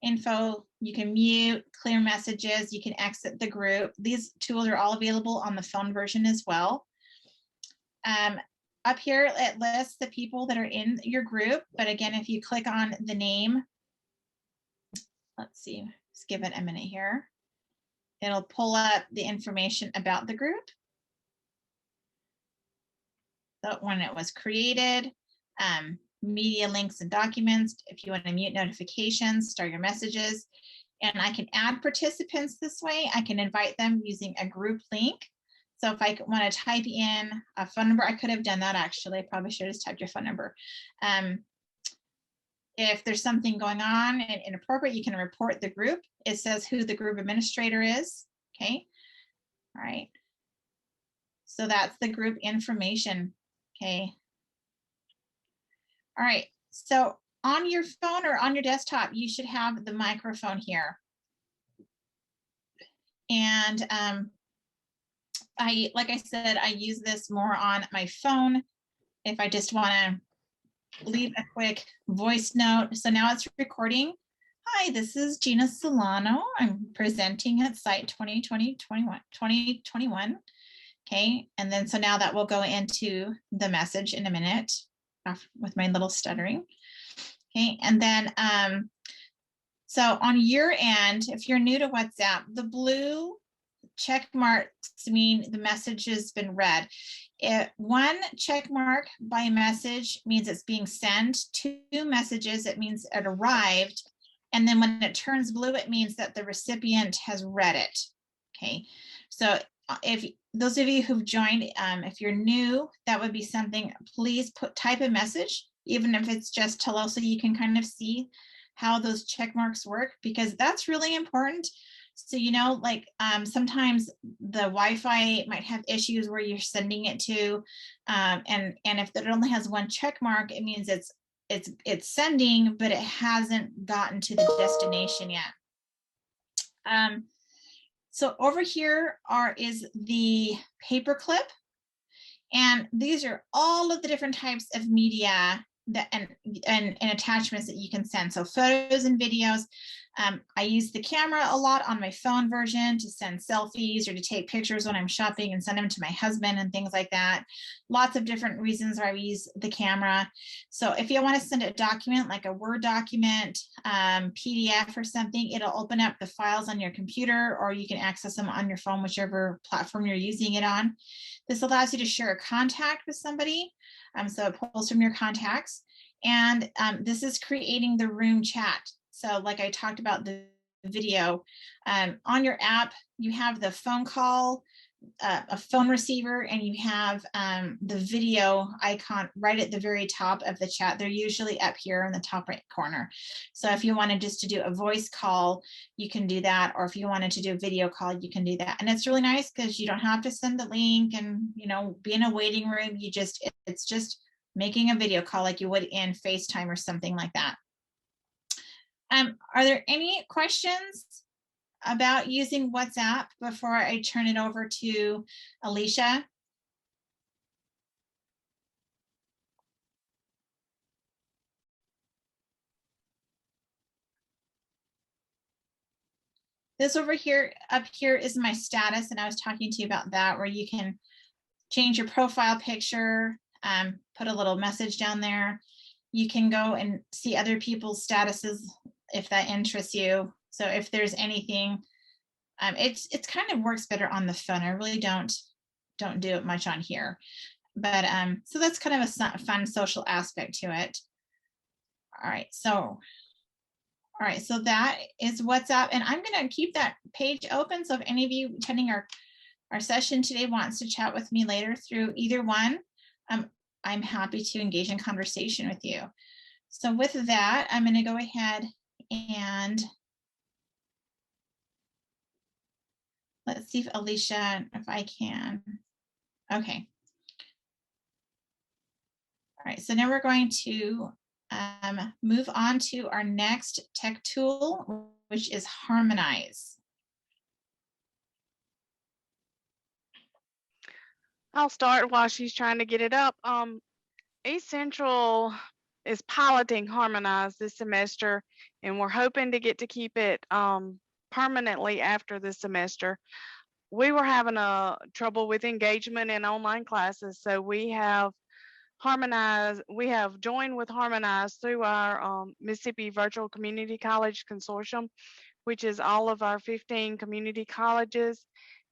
info, you can mute, clear messages, you can exit the group. These tools are all available on the phone version as well. Up here, it lists the people that are in your group. But again, if you click on the name, let's see, let's give it a minute here. It'll pull up the information about the group. So when it was created, media links and documents, if you want to mute notifications, start your messages. And I can add participants this way. I can invite them using a group link. So if I want to type in a phone number, I could have done that actually. I probably should have just typed your phone number. If there's something going on and inappropriate, you can report the group. It says who the group administrator is. Okay. All right. So that's the group information. Okay. All right. So on your phone or on your desktop, you should have the microphone here. And like I said, I use this more on my phone if I just want to leave a quick voice note. So now it's recording. Hi, this is Gina Solano. I'm presenting at Site 2021. Okay, and then so now that will go into the message in a minute with my little stuttering. Okay, and then so on your end, if you're new to WhatsApp, the blue check marks mean the message has been read. One check mark by message means it's being sent. 2 messages, it means it arrived. And then when it turns blue, it means that the recipient has read it. Okay, so if those of you who've joined, if you're new, that would be something, please type a message, even if it's just hello, so you can kind of see how those check marks work, because that's really important. So, you know, like sometimes the Wi-Fi might have issues where you're sending it to, and if it only has 1 check mark, it means it's sending, but it hasn't gotten to the destination yet. So over here is the paperclip, and these are all of the different types of media that and attachments that you can send. So photos and videos. I use the camera a lot on my phone version to send selfies or to take pictures when I'm shopping and send them to my husband and things like that. Lots of different reasons why we use the camera. So if you want to send a document like a Word document, PDF or something, it'll open up the files on your computer, or you can access them on your phone, whichever platform you're using it on. This allows you to share a contact with somebody. So it pulls from your contacts, and this is creating the room chat. So like I talked about the video, on your app, you have the phone call, a phone receiver, and you have the video icon right at the very top of the chat. They're usually up here in the top right corner. So if you wanted just to do a voice call, you can do that. Or if you wanted to do a video call, you can do that. And it's really nice because you don't have to send the link and, you know, be in a waiting room. It's just making a video call like you would in FaceTime or something like that. Are there any questions about using WhatsApp before I turn it over to Alicia? This over here, up here is my status, and I was talking to you about that, where you can change your profile picture, put a little message down there. You can go and see other people's statuses if that interests you. So if there's anything, it's kind of works better on the phone. I really don't do it much on here, but so that's kind of a fun social aspect to it. All right, so that is WhatsApp, and I'm going to keep that page open. So if any of you attending our session today wants to chat with me later through either one, I'm happy to engage in conversation with you. So with that, I'm going to go ahead and let's see if Alicia, if I can. Okay. All right, so now we're going to move on to our next tech tool, which is Harmonize. I'll start while she's trying to get it up. East Central is piloting Harmonize this semester, and we're hoping to get to keep it permanently after this semester. We were having trouble with engagement in online classes, so we have joined with Harmonize through our Mississippi Virtual Community College Consortium, which is all of our 15 community colleges.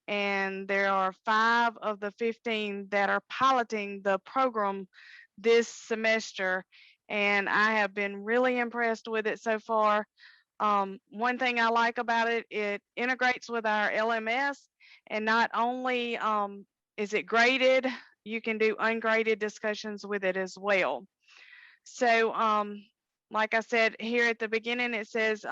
And there are 5 of the 15 that are piloting the program this semester. And I have been really impressed with it so far. One thing I like about it, it integrates with our LMS, and not only is it graded, you can do ungraded discussions with it as well. So like I said here at the beginning, it says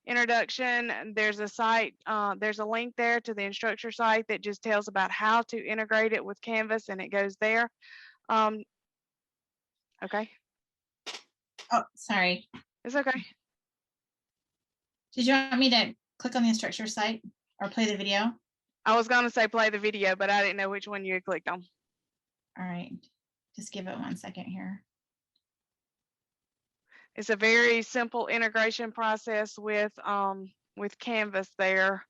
introduction. There's a site, there's a link there to the instructor site that just tells about how to integrate it with Canvas, and it goes there. Okay. Oh, sorry. It's okay. Did you want me to click on the instructor site or play the video? I was going to say play the video, but I didn't know which one you had clicked on. All right, just give it 1 second here. It's a very simple integration process with Canvas there.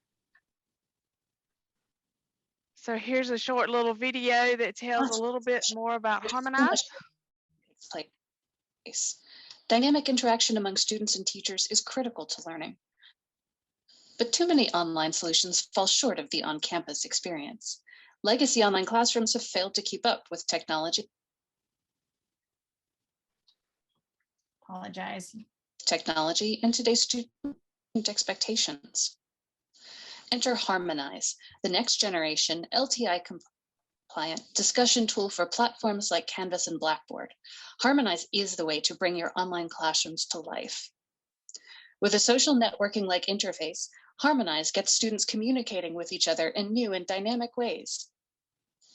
So here's a short little video that tells a little bit more about Harmonize. Dynamic interaction among students and teachers is critical to learning. But too many online solutions fall short of the on-campus experience. Legacy online classrooms have failed to keep up with technology, Apologize. and today's student expectations. Enter Harmonize, the next generation LTI compliant discussion tool for platforms like Canvas and Blackboard. Harmonize is the way to bring your online classrooms to life. With a social networking-like interface, Harmonize gets students communicating with each other in new and dynamic ways.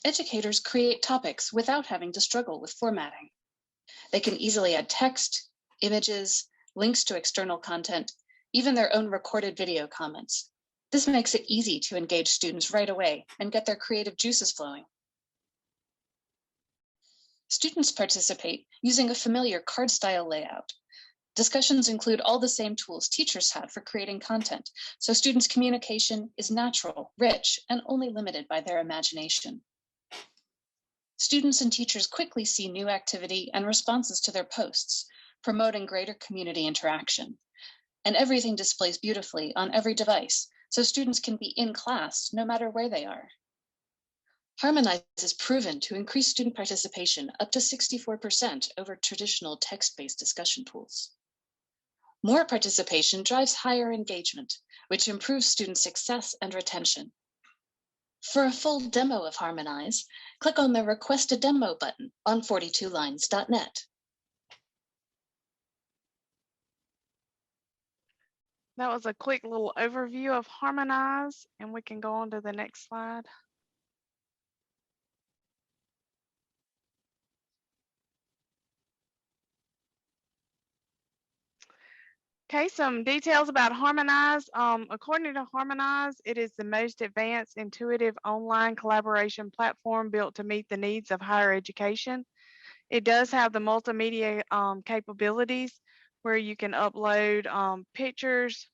Educators create topics without having to struggle with formatting. They can easily add text, images, links to external content, even their own recorded video comments. This makes it easy to engage students right away and get their creative juices flowing. Students participate using a familiar card-style layout. Discussions include all the same tools teachers have for creating content, so students' communication is natural, rich, and only limited by their imagination. Students and teachers quickly see new activity and responses to their posts, promoting greater community interaction. And everything displays beautifully on every device, so students can be in class no matter where they are. Harmonize is proven to increase student participation up to 64% over traditional text-based discussion tools. More participation drives higher engagement, which improves student success and retention. For a full demo of Harmonize, click on the Request a Demo button on 42lines.net. That was a quick little overview of Harmonize, and we can go on to the next slide. Okay, some details about Harmonize. According to Harmonize, it is the most advanced, intuitive online collaboration platform built to meet the needs of higher education. It does have the multimedia capabilities where you can upload pictures,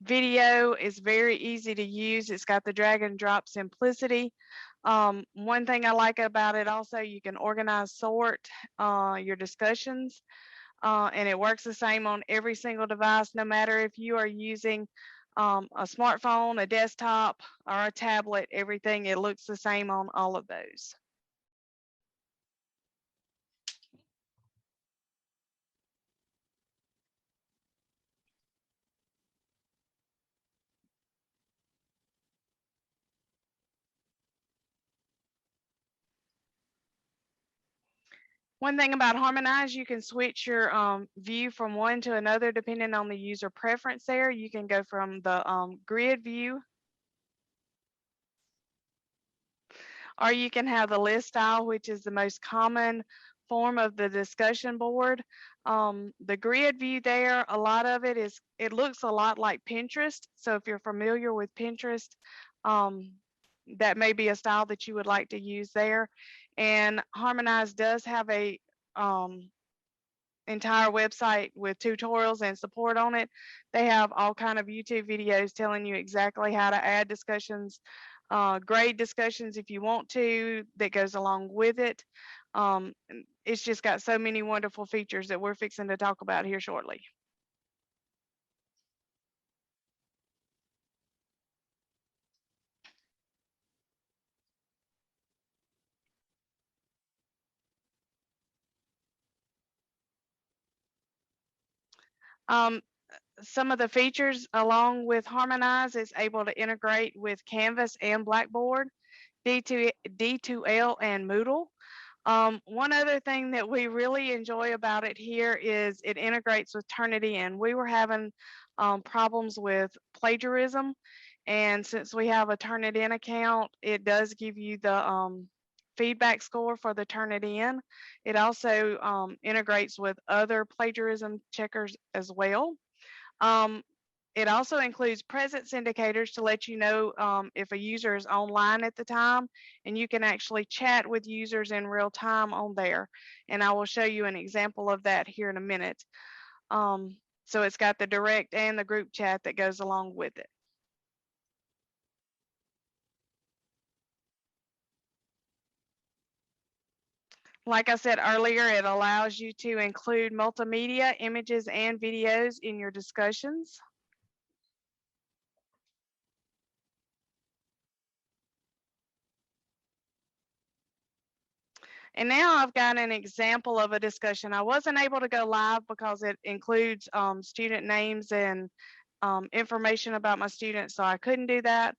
video is very easy to use. It's got the drag and drop simplicity. One thing I like about it also, you can organize, sort your discussions. And it works the same on every single device, no matter if you are using a smartphone, a desktop, or a tablet, everything, it looks the same on all of those. One thing about Harmonize, you can switch your view from one to another depending on the user preference there. You can go from the grid view, or you can have the list style, which is the most common form of the discussion board. The grid view there, a lot of it looks a lot like Pinterest. So if you're familiar with Pinterest, that may be a style that you would like to use there. And Harmonize does have a entire website with tutorials and support on it. They have all kind of YouTube videos telling you exactly how to add discussions, grade discussions if you want to, that goes along with it. It's just got so many wonderful features that we're fixing to talk about here shortly. Some of the features along with Harmonize is able to integrate with Canvas and Blackboard, D2L and Moodle. One other thing that we really enjoy about it here is it integrates with Turnitin. We were having problems with plagiarism, and since we have a Turnitin account, it does give you the feedback score for the Turnitin. It also integrates with other plagiarism checkers as well. It also includes presence indicators to let you know if a user is online at the time, and you can actually chat with users in real time on there. And I will show you an example of that here in a minute. So it's got the direct and the group chat that goes along with it. Like I said earlier, it allows you to include multimedia, images, and videos in your discussions. And now I've got an example of a discussion. I wasn't able to go live because it includes student names and information about my students, so I couldn't do that.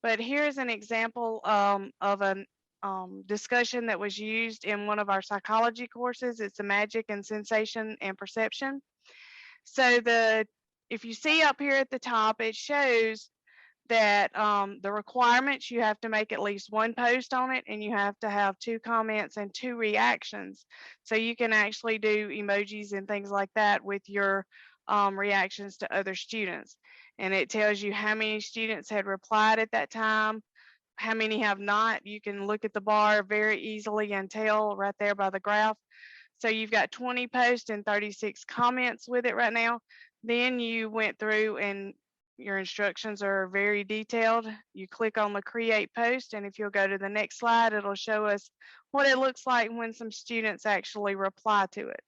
But here's an example of a discussion that was used in one of our psychology courses. It's the magic and sensation and perception. So if you see up here at the top, it shows that the requirements, you have to make at least one post on it, and you have to have 2 comments and 2 reactions. So you can actually do emojis and things like that with your reactions to other students. And it tells you how many students had replied at that time, how many have not. You can look at the bar very easily and tell right there by the graph. So you've got 20 posts and 36 comments with it right now. Then you went through and your instructions are very detailed. You click on the create post, and if you'll go to the next slide, it'll show us what it looks like when some students actually reply to it.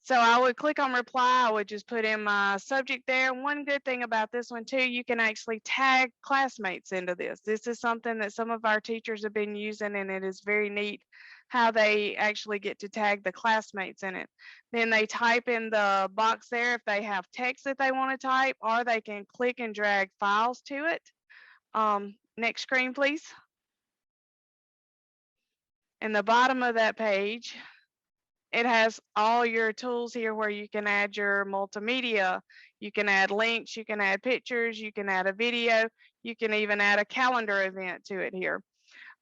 So I would click on reply. I would just put in my subject there. One good thing about this one too, you can actually tag classmates into this. This is something that some of our teachers have been using, and it is very neat how they actually get to tag the classmates in it. Then they type in the box there if they have text that they want to type, or they can click and drag files to it. Next screen, please. In the bottom of that page, it has all your tools here where you can add your multimedia, you can add links, you can add pictures, you can add a video, you can even add a calendar event to it here.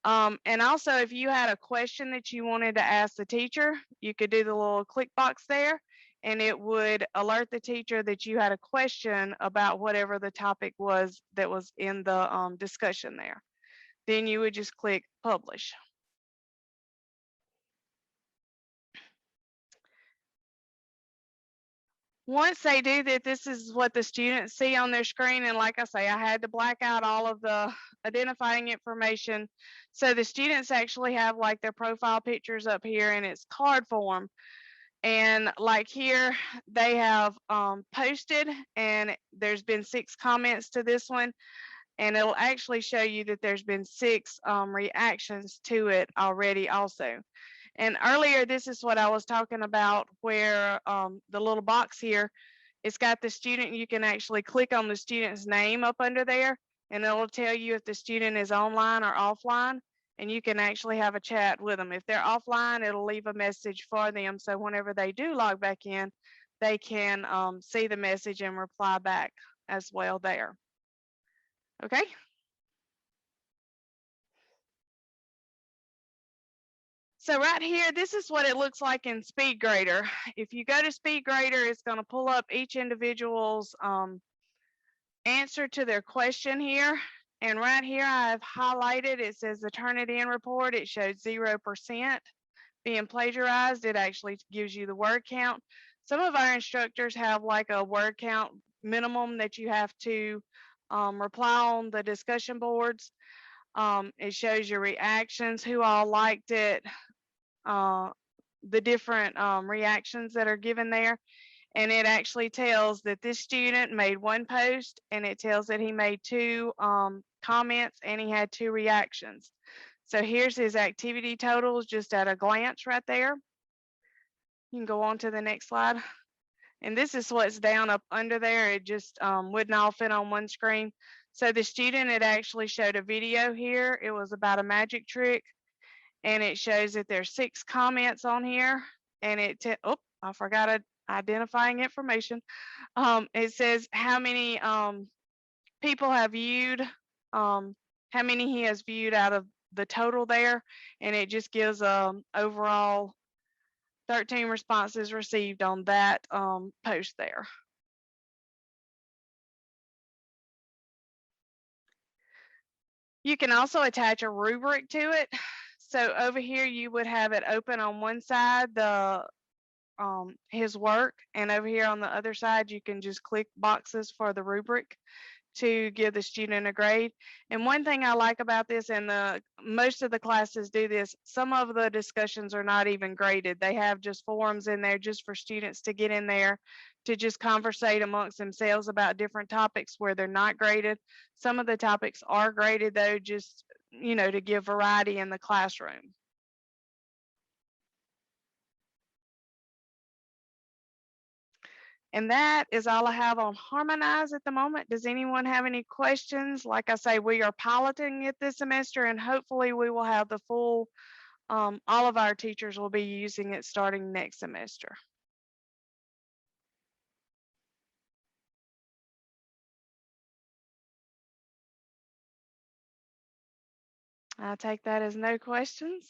And also, if you had a question that you wanted to ask the teacher, you could do the little click box there, and it would alert the teacher that you had a question about whatever the topic was that was in the discussion there. Then you would just click publish. Once they do that, this is what the students see on their screen. And like I say, I had to black out all of the identifying information. So the students actually have like their profile pictures up here, and it's card form. And like here, they have posted, and there's been 6 comments to this one. And it'll actually show you that there's been 6 reactions to it already also. And earlier, this is what I was talking about, where the little box here, it's got the student. You can actually click on the student's name up under there, and it'll tell you if the student is online or offline, and you can actually have a chat with them. If they're offline, it'll leave a message for them, so whenever they do log back in, they can see the message and reply back as well there. Okay. So right here, this is what it looks like in SpeedGrader. If you go to SpeedGrader, it's going to pull up each individual's answer to their question here. And right here, I've highlighted, it says the Turnitin report. It shows 0% being plagiarized. It actually gives you the word count. Some of our instructors have like a word count minimum that you have to reply on the discussion boards. It shows your reactions, who all liked it, the different reactions that are given there. And it actually tells that this student made 1 post, and it tells that he made 2 comments, and he had 2 reactions. So here's his activity totals just at a glance right there. You can go on to the next slide. And this is what's down up under there. It just wouldn't all fit on one screen. So the student had actually showed a video here. It was about a magic trick. And it shows that there's 6 comments on here. And I forgot identifying information. It says how many people have viewed, how many he has viewed out of the total there. And it just gives overall 13 responses received on that post there. You can also attach a rubric to it. So over here, you would have it open on one side, his work, and over here on the other side, you can just click boxes for the rubric to give the student a grade. And one thing I like about this, and most of the classes do this, some of the discussions are not even graded. They have just forums in there just for students to get in there to just conversate amongst themselves about different topics where they're not graded. Some of the topics are graded though, just, you know, to give variety in the classroom. And that is all I have on Harmonize at the moment. Does anyone have any questions? Like I say, we are piloting it this semester, and hopefully we will have the full, all of our teachers will be using it starting next semester. I take that as no questions.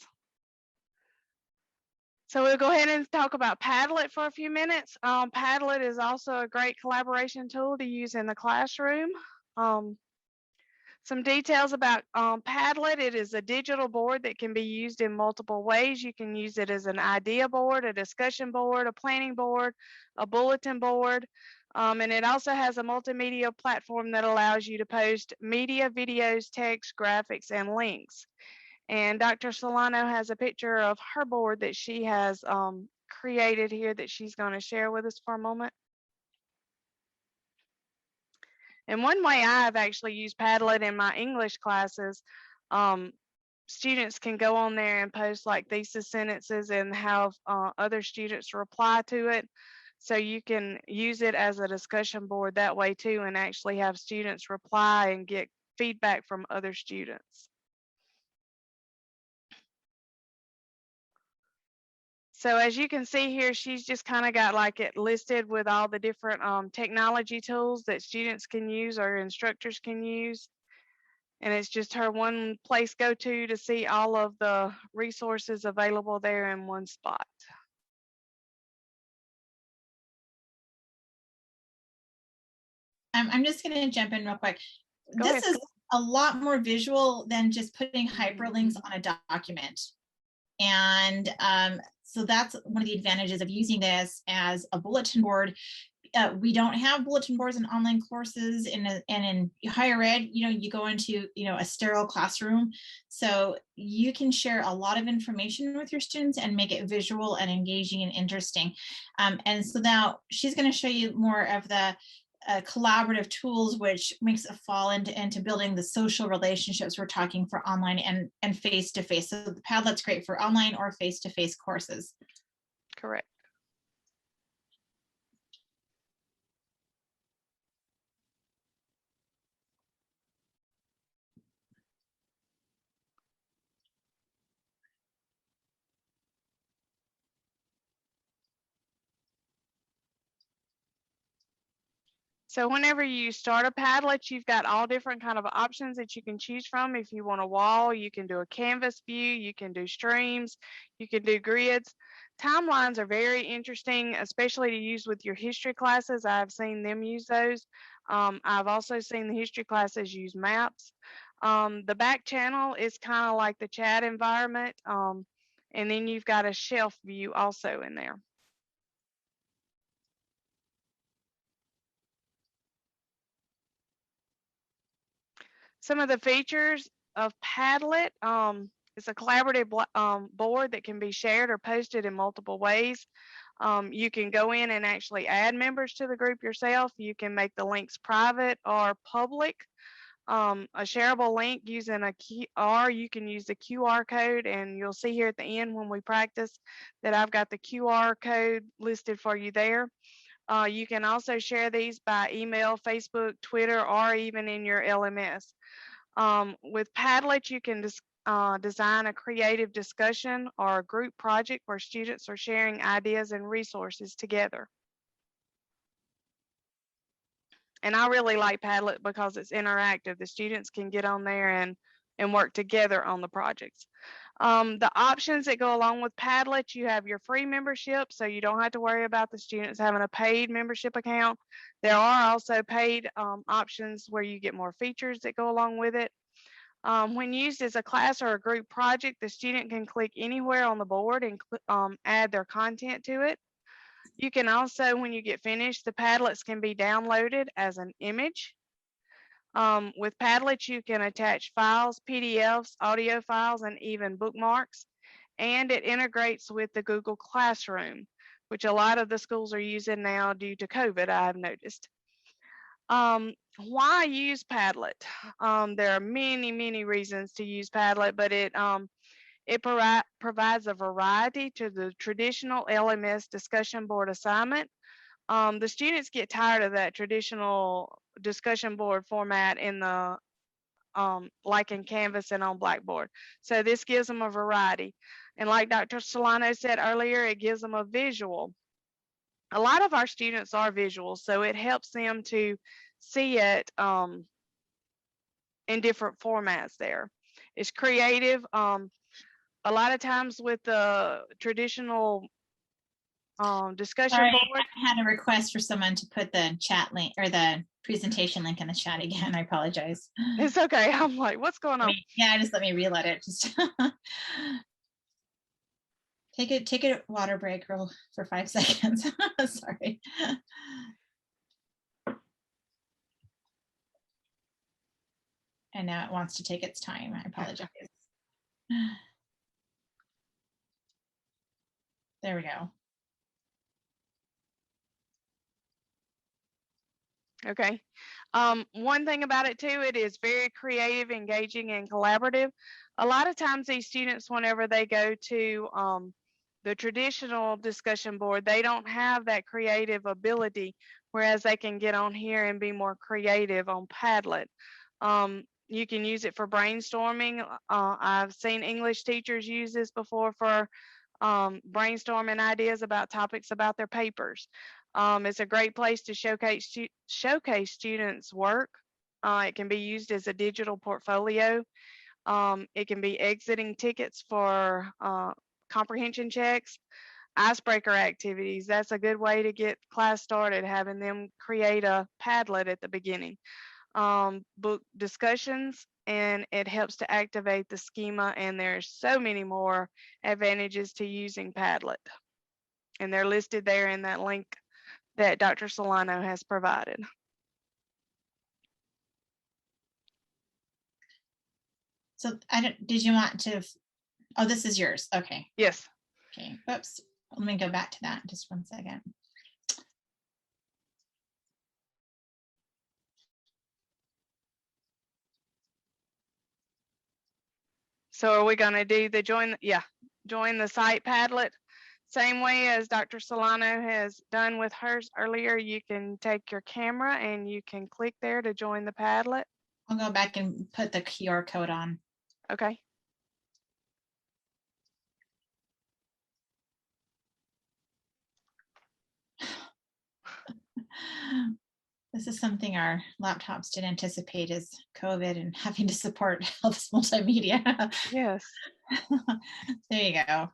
So we'll go ahead and talk about Padlet for a few minutes. Padlet is also a great collaboration tool to use in the classroom. Some details about Padlet. It is a digital board that can be used in multiple ways. You can use it as an idea board, a discussion board, a planning board, a bulletin board. And it also has a multimedia platform that allows you to post media, videos, text, graphics, and links. And Dr. Solano has a picture of her board that she has created here that she's going to share with us for a moment. And one way I've actually used Padlet in my English classes, students can go on there and post like thesis sentences and have other students reply to it. So you can use it as a discussion board that way too, and actually have students reply and get feedback from other students. So as you can see here, she's just kind of got like it listed with all the different technology tools that students can use or instructors can use. And it's just her one place go to see all of the resources available there in one spot. I'm just going to jump in real quick. Go This ahead. is a lot more visual than just putting hyperlinks on a document. And so that's one of the advantages of using this as a bulletin board. We don't have bulletin boards in online courses, and in higher ed, you know, you go into, you know, a sterile classroom. So you can share a lot of information with your students and make it visual and engaging and interesting. And so now she's going to show you more of the collaborative tools, which makes it fall into building the social relationships we're talking for online and face-to-face. So the Padlet's great for online or face-to-face courses. Correct. So whenever you start a Padlet, you've got all different kind of options that you can choose from. If you want a wall, you can do a canvas view, you can do streams, you can do grids. Timelines are very interesting, especially to use with your history classes. I've seen them use those. I've also seen the history classes use maps. The back channel is kind of like the chat environment. And then you've got a shelf view also in there. Some of the features of Padlet, it's a collaborative board that can be shared or posted in multiple ways. You can go in and actually add members to the group yourself. You can make the links private or public. A shareable link using a QR, you can use the QR code, and you'll see here at the end when we practice that I've got the QR code listed for you there. You can also share these by email, Facebook, Twitter, or even in your LMS. With Padlet, you can design a creative discussion or a group project where students are sharing ideas and resources together. And I really like Padlet because it's interactive. The students can get on there and work together on the projects. The options that go along with Padlet, you have your free membership, so you don't have to worry about the students having a paid membership account. There are also paid options where you get more features that go along with it. When used as a class or a group project, the student can click anywhere on the board and add their content to it. You can also, when you get finished, the Padlets can be downloaded as an image. With Padlet, you can attach files, PDFs, audio files, and even bookmarks. And it integrates with the Google Classroom, which a lot of the schools are using now due to COVID, I have noticed. Why use Padlet? There are many, many reasons to use Padlet, but it provides a variety to the traditional LMS discussion board assignment. The students get tired of that traditional discussion board format in the like in Canvas and on Blackboard. So this gives them a variety. And like Dr. Solano said earlier, it gives them a visual. A lot of our students are visual, so it helps them to see it in different formats there. It's creative. A lot of times with the traditional discussion Sorry, board. I had a request for someone to put the chat link or the presentation link in the chat again. I apologize. It's okay. I'm like, what's going on? Yeah, just let me reload it. Just take a water break for 5 seconds. Sorry. And now it wants to take its time. I apologize. There we go. Okay. One thing about it too, it is very creative, engaging, and collaborative. A lot of times these students, whenever they go to the traditional discussion board, they don't have that creative ability, whereas they can get on here and be more creative on Padlet. You can use it for brainstorming. I've seen English teachers use this before for brainstorming ideas about topics about their papers. It's a great place to showcase students' work. It can be used as a digital portfolio. It can be exiting tickets for comprehension checks, icebreaker activities. That's a good way to get class started, having them create a Padlet at the beginning. Book discussions, and it helps to activate the schema, and there's so many more advantages to using Padlet. And they're listed there in that link that Dr. Solano has provided. So did you want to, oh, this is yours. Okay. Yes. Okay, whoops. Let me go back to that just 1 second. So are we going to do the join the site Padlet? Same way as Dr. Solano has done with hers earlier, you can take your camera and you can click there to join the Padlet. I'll go back and put the QR code on. Okay. This is something our laptops didn't anticipate, is COVID and having to support all this multimedia. Yes. There you go.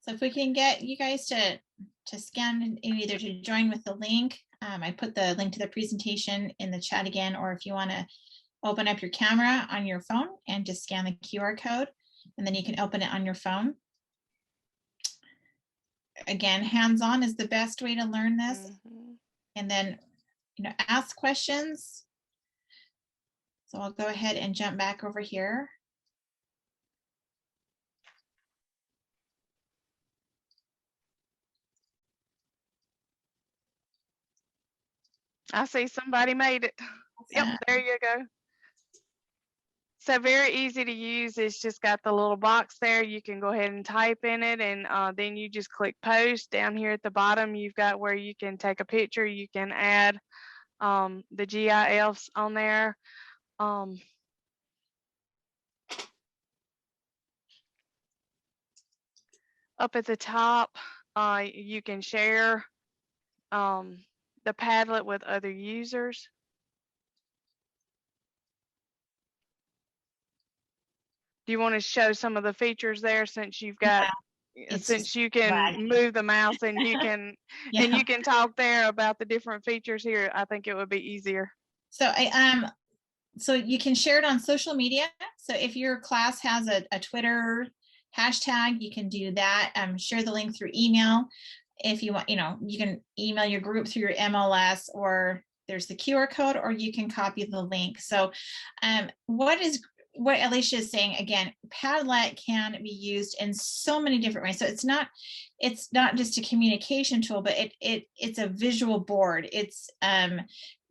So if we can get you guys to scan and either to join with the link, I put the link to the presentation in the chat again, or if you want to open up your camera on your phone and just scan the QR code, and then you can open it on your phone. Again, hands-on is the best way to learn this. Mm-hmm. And then, ask questions. So I'll go ahead and jump back over here. I see somebody made it. Yep, there you go. So very easy to use. It's just got the little box there. You can go ahead and type in it, and then you just click post. Down here at the bottom, you've got where you can take a picture. You can add the GIFs on there. Up at the top, you can share the Padlet with other users. Do you want to show some of the features there, since you've got, since you can move the mouse and you can and you can talk there about the different features here? I think it would be easier. So so you can share it on social media. So if your class has a Twitter hashtag, you can do that. Share the link through email. if you want, you can email your group through your MLS, or there's the QR code, or you can copy the link. So what Alicia is saying, again, Padlet can be used in so many different ways. So it's not just a communication tool, but it's a visual board. It's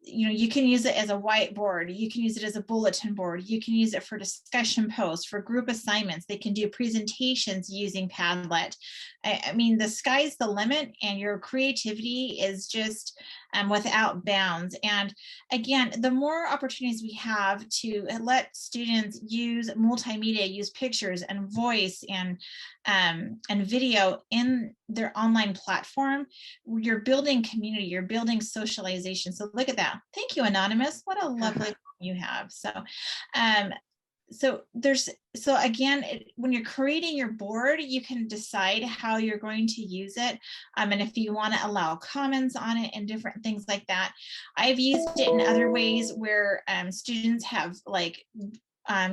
you can use it as a whiteboard. You can use it as a bulletin board. You can use it for discussion posts, for group assignments. They can do presentations using Padlet. I mean, the sky's the limit, and your creativity is just without bounds. And again, the more opportunities we have to let students use multimedia, use pictures and voice and video in their online platform, you're building community, you're building socialization. So look at that. Thank you, Anonymous. What a lovely you have. So again, when you're creating your board, you can decide how you're going to use it. And if you want to allow comments on it and different things like that. I've used it in other ways where students have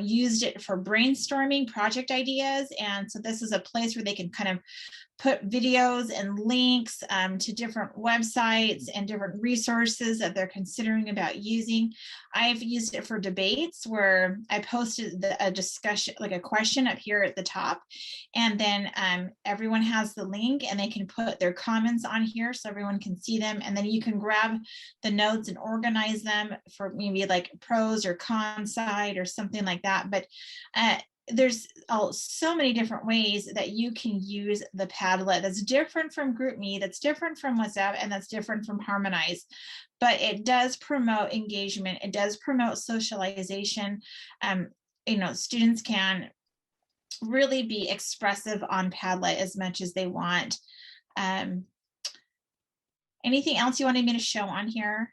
used it for brainstorming project ideas. And so this is a place where they can kind of put videos and links to different websites and different resources that they're considering about using. I've used it for debates where I posted a discussion, like a question up here at the top, and then everyone has the link and they can put their comments on here so everyone can see them, and then you can grab the notes and organize them for maybe like pros or cons side or something like that. But there's so many different ways that you can use the Padlet that's different from GroupMe, that's different from WhatsApp, and that's different from Harmonize. But it does promote engagement. It does promote socialization. Students can really be expressive on Padlet as much as they want. Anything else you wanted me to show on here?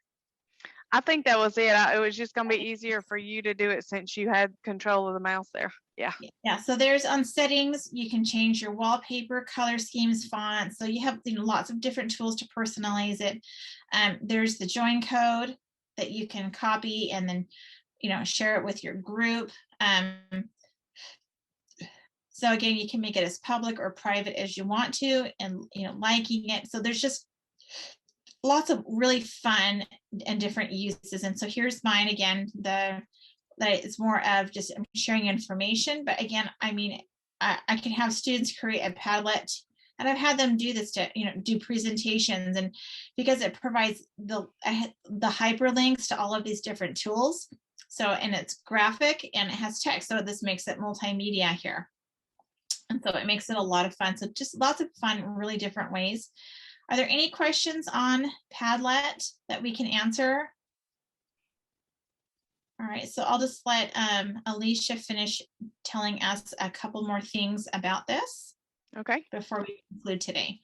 I think that was it. It was just going to be easier for you to do it since you had control of the mouse there. Yeah. So there's on settings, you can change your wallpaper, color schemes, fonts. So you have lots of different tools to personalize it. There's the join code that you can copy and then share it with your group. So again, you can make it as public or private as you want to, and liking it. So there's just lots of really fun and different uses. And so here's mine again. That it's more of just sharing information. But again, I mean, I can have students create a Padlet, and I've had them do this to do presentations, and because it provides the hyperlinks to all of these different tools. So, and it's graphic and it has text, so this makes it multimedia here, and so it makes it a lot of fun. So just lots of fun, really different ways. Are there any questions on Padlet that we can answer? All right, so I'll just let Alicia finish telling us a couple more things about this. Okay. Before we conclude today.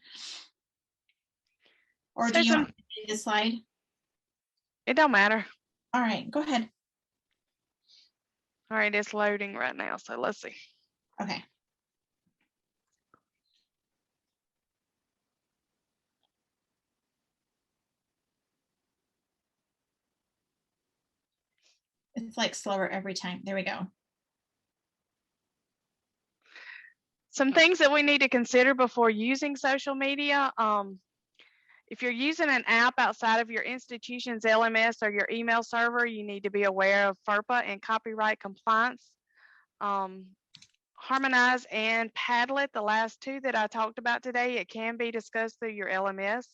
Or do you want to see this slide? It don't matter. All right, go ahead. All right, it's loading right now, so let's see. Okay. It's like slower every time. There we go. Some things that we need to consider before using social media. If you're using an app outside of your institution's LMS or your email server, you need to be aware of FERPA and copyright compliance. Harmonize and Padlet, the last two that I talked about today, it can be discussed through your LMS.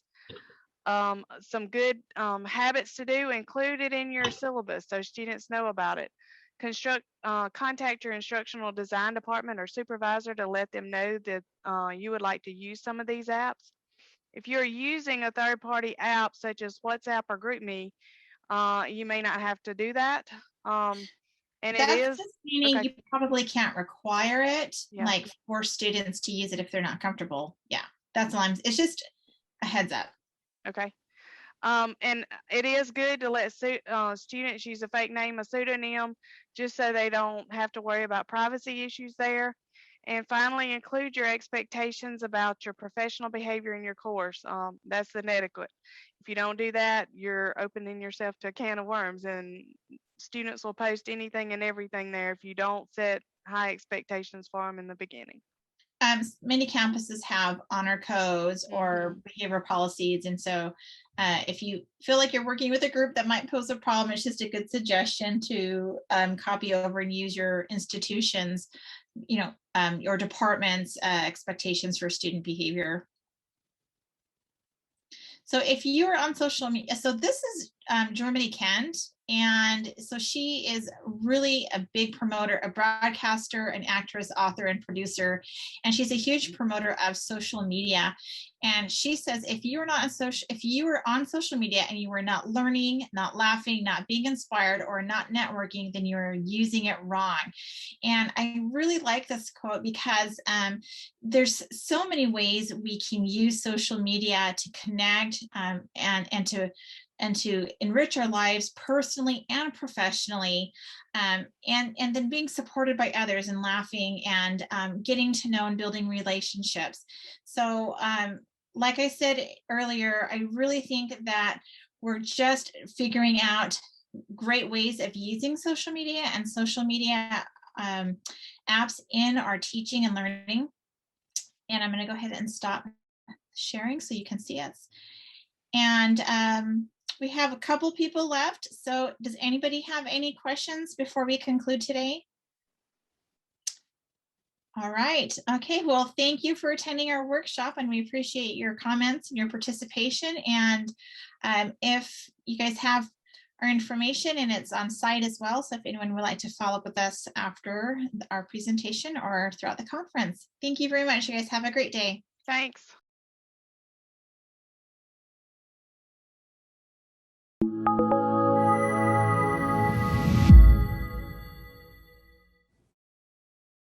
Some good habits to do, include it in your syllabus so students know about it. Contact your instructional design department or supervisor to let them know that you would like to use some of these apps. If you're using a third-party app such as WhatsApp or GroupMe, you may not have to do that. And that's it is just meaning okay. You probably can't require it, Yeah. like for students to use it if they're not comfortable. Yeah, that's all it's just a heads up. Okay. And it is good to let students use a fake name, a pseudonym, just so they don't have to worry about privacy issues there. And finally, include your expectations about your professional behavior in your course. That's inadequate. If you don't do that, you're opening yourself to a can of worms, and students will post anything and everything there if you don't set high expectations for them in the beginning. many campuses have honor codes or behavior policies. And so if you feel like you're working with a group that might pose a problem, it's just a good suggestion to copy over and use your institution's, your department's expectations for student behavior. So if you're on social media, so this is Germany Kent. And so she is really a big promoter, a broadcaster, an actress, author, and producer. And she's a huge promoter of social media. And she says, if you were on social media and you were not learning, not laughing, not being inspired, or not networking, then you're using it wrong. And I really like this quote because there's so many ways we can use social media to connect and to enrich our lives personally and professionally, and then being supported by others and laughing and getting to know and building relationships. So like I said earlier, I really think that we're just figuring out great ways of using social media and social media apps in our teaching and learning. And I'm going to go ahead and stop sharing so you can see us. And we have a couple people left. So does anybody have any questions before we conclude today? All right. Okay. Well, thank you for attending our workshop, and we appreciate your comments and your participation. And if you guys have our information, and it's on site as well, so if anyone would like to follow up with us after our presentation or throughout the conference. Thank you very much. You guys have a great day. Thanks.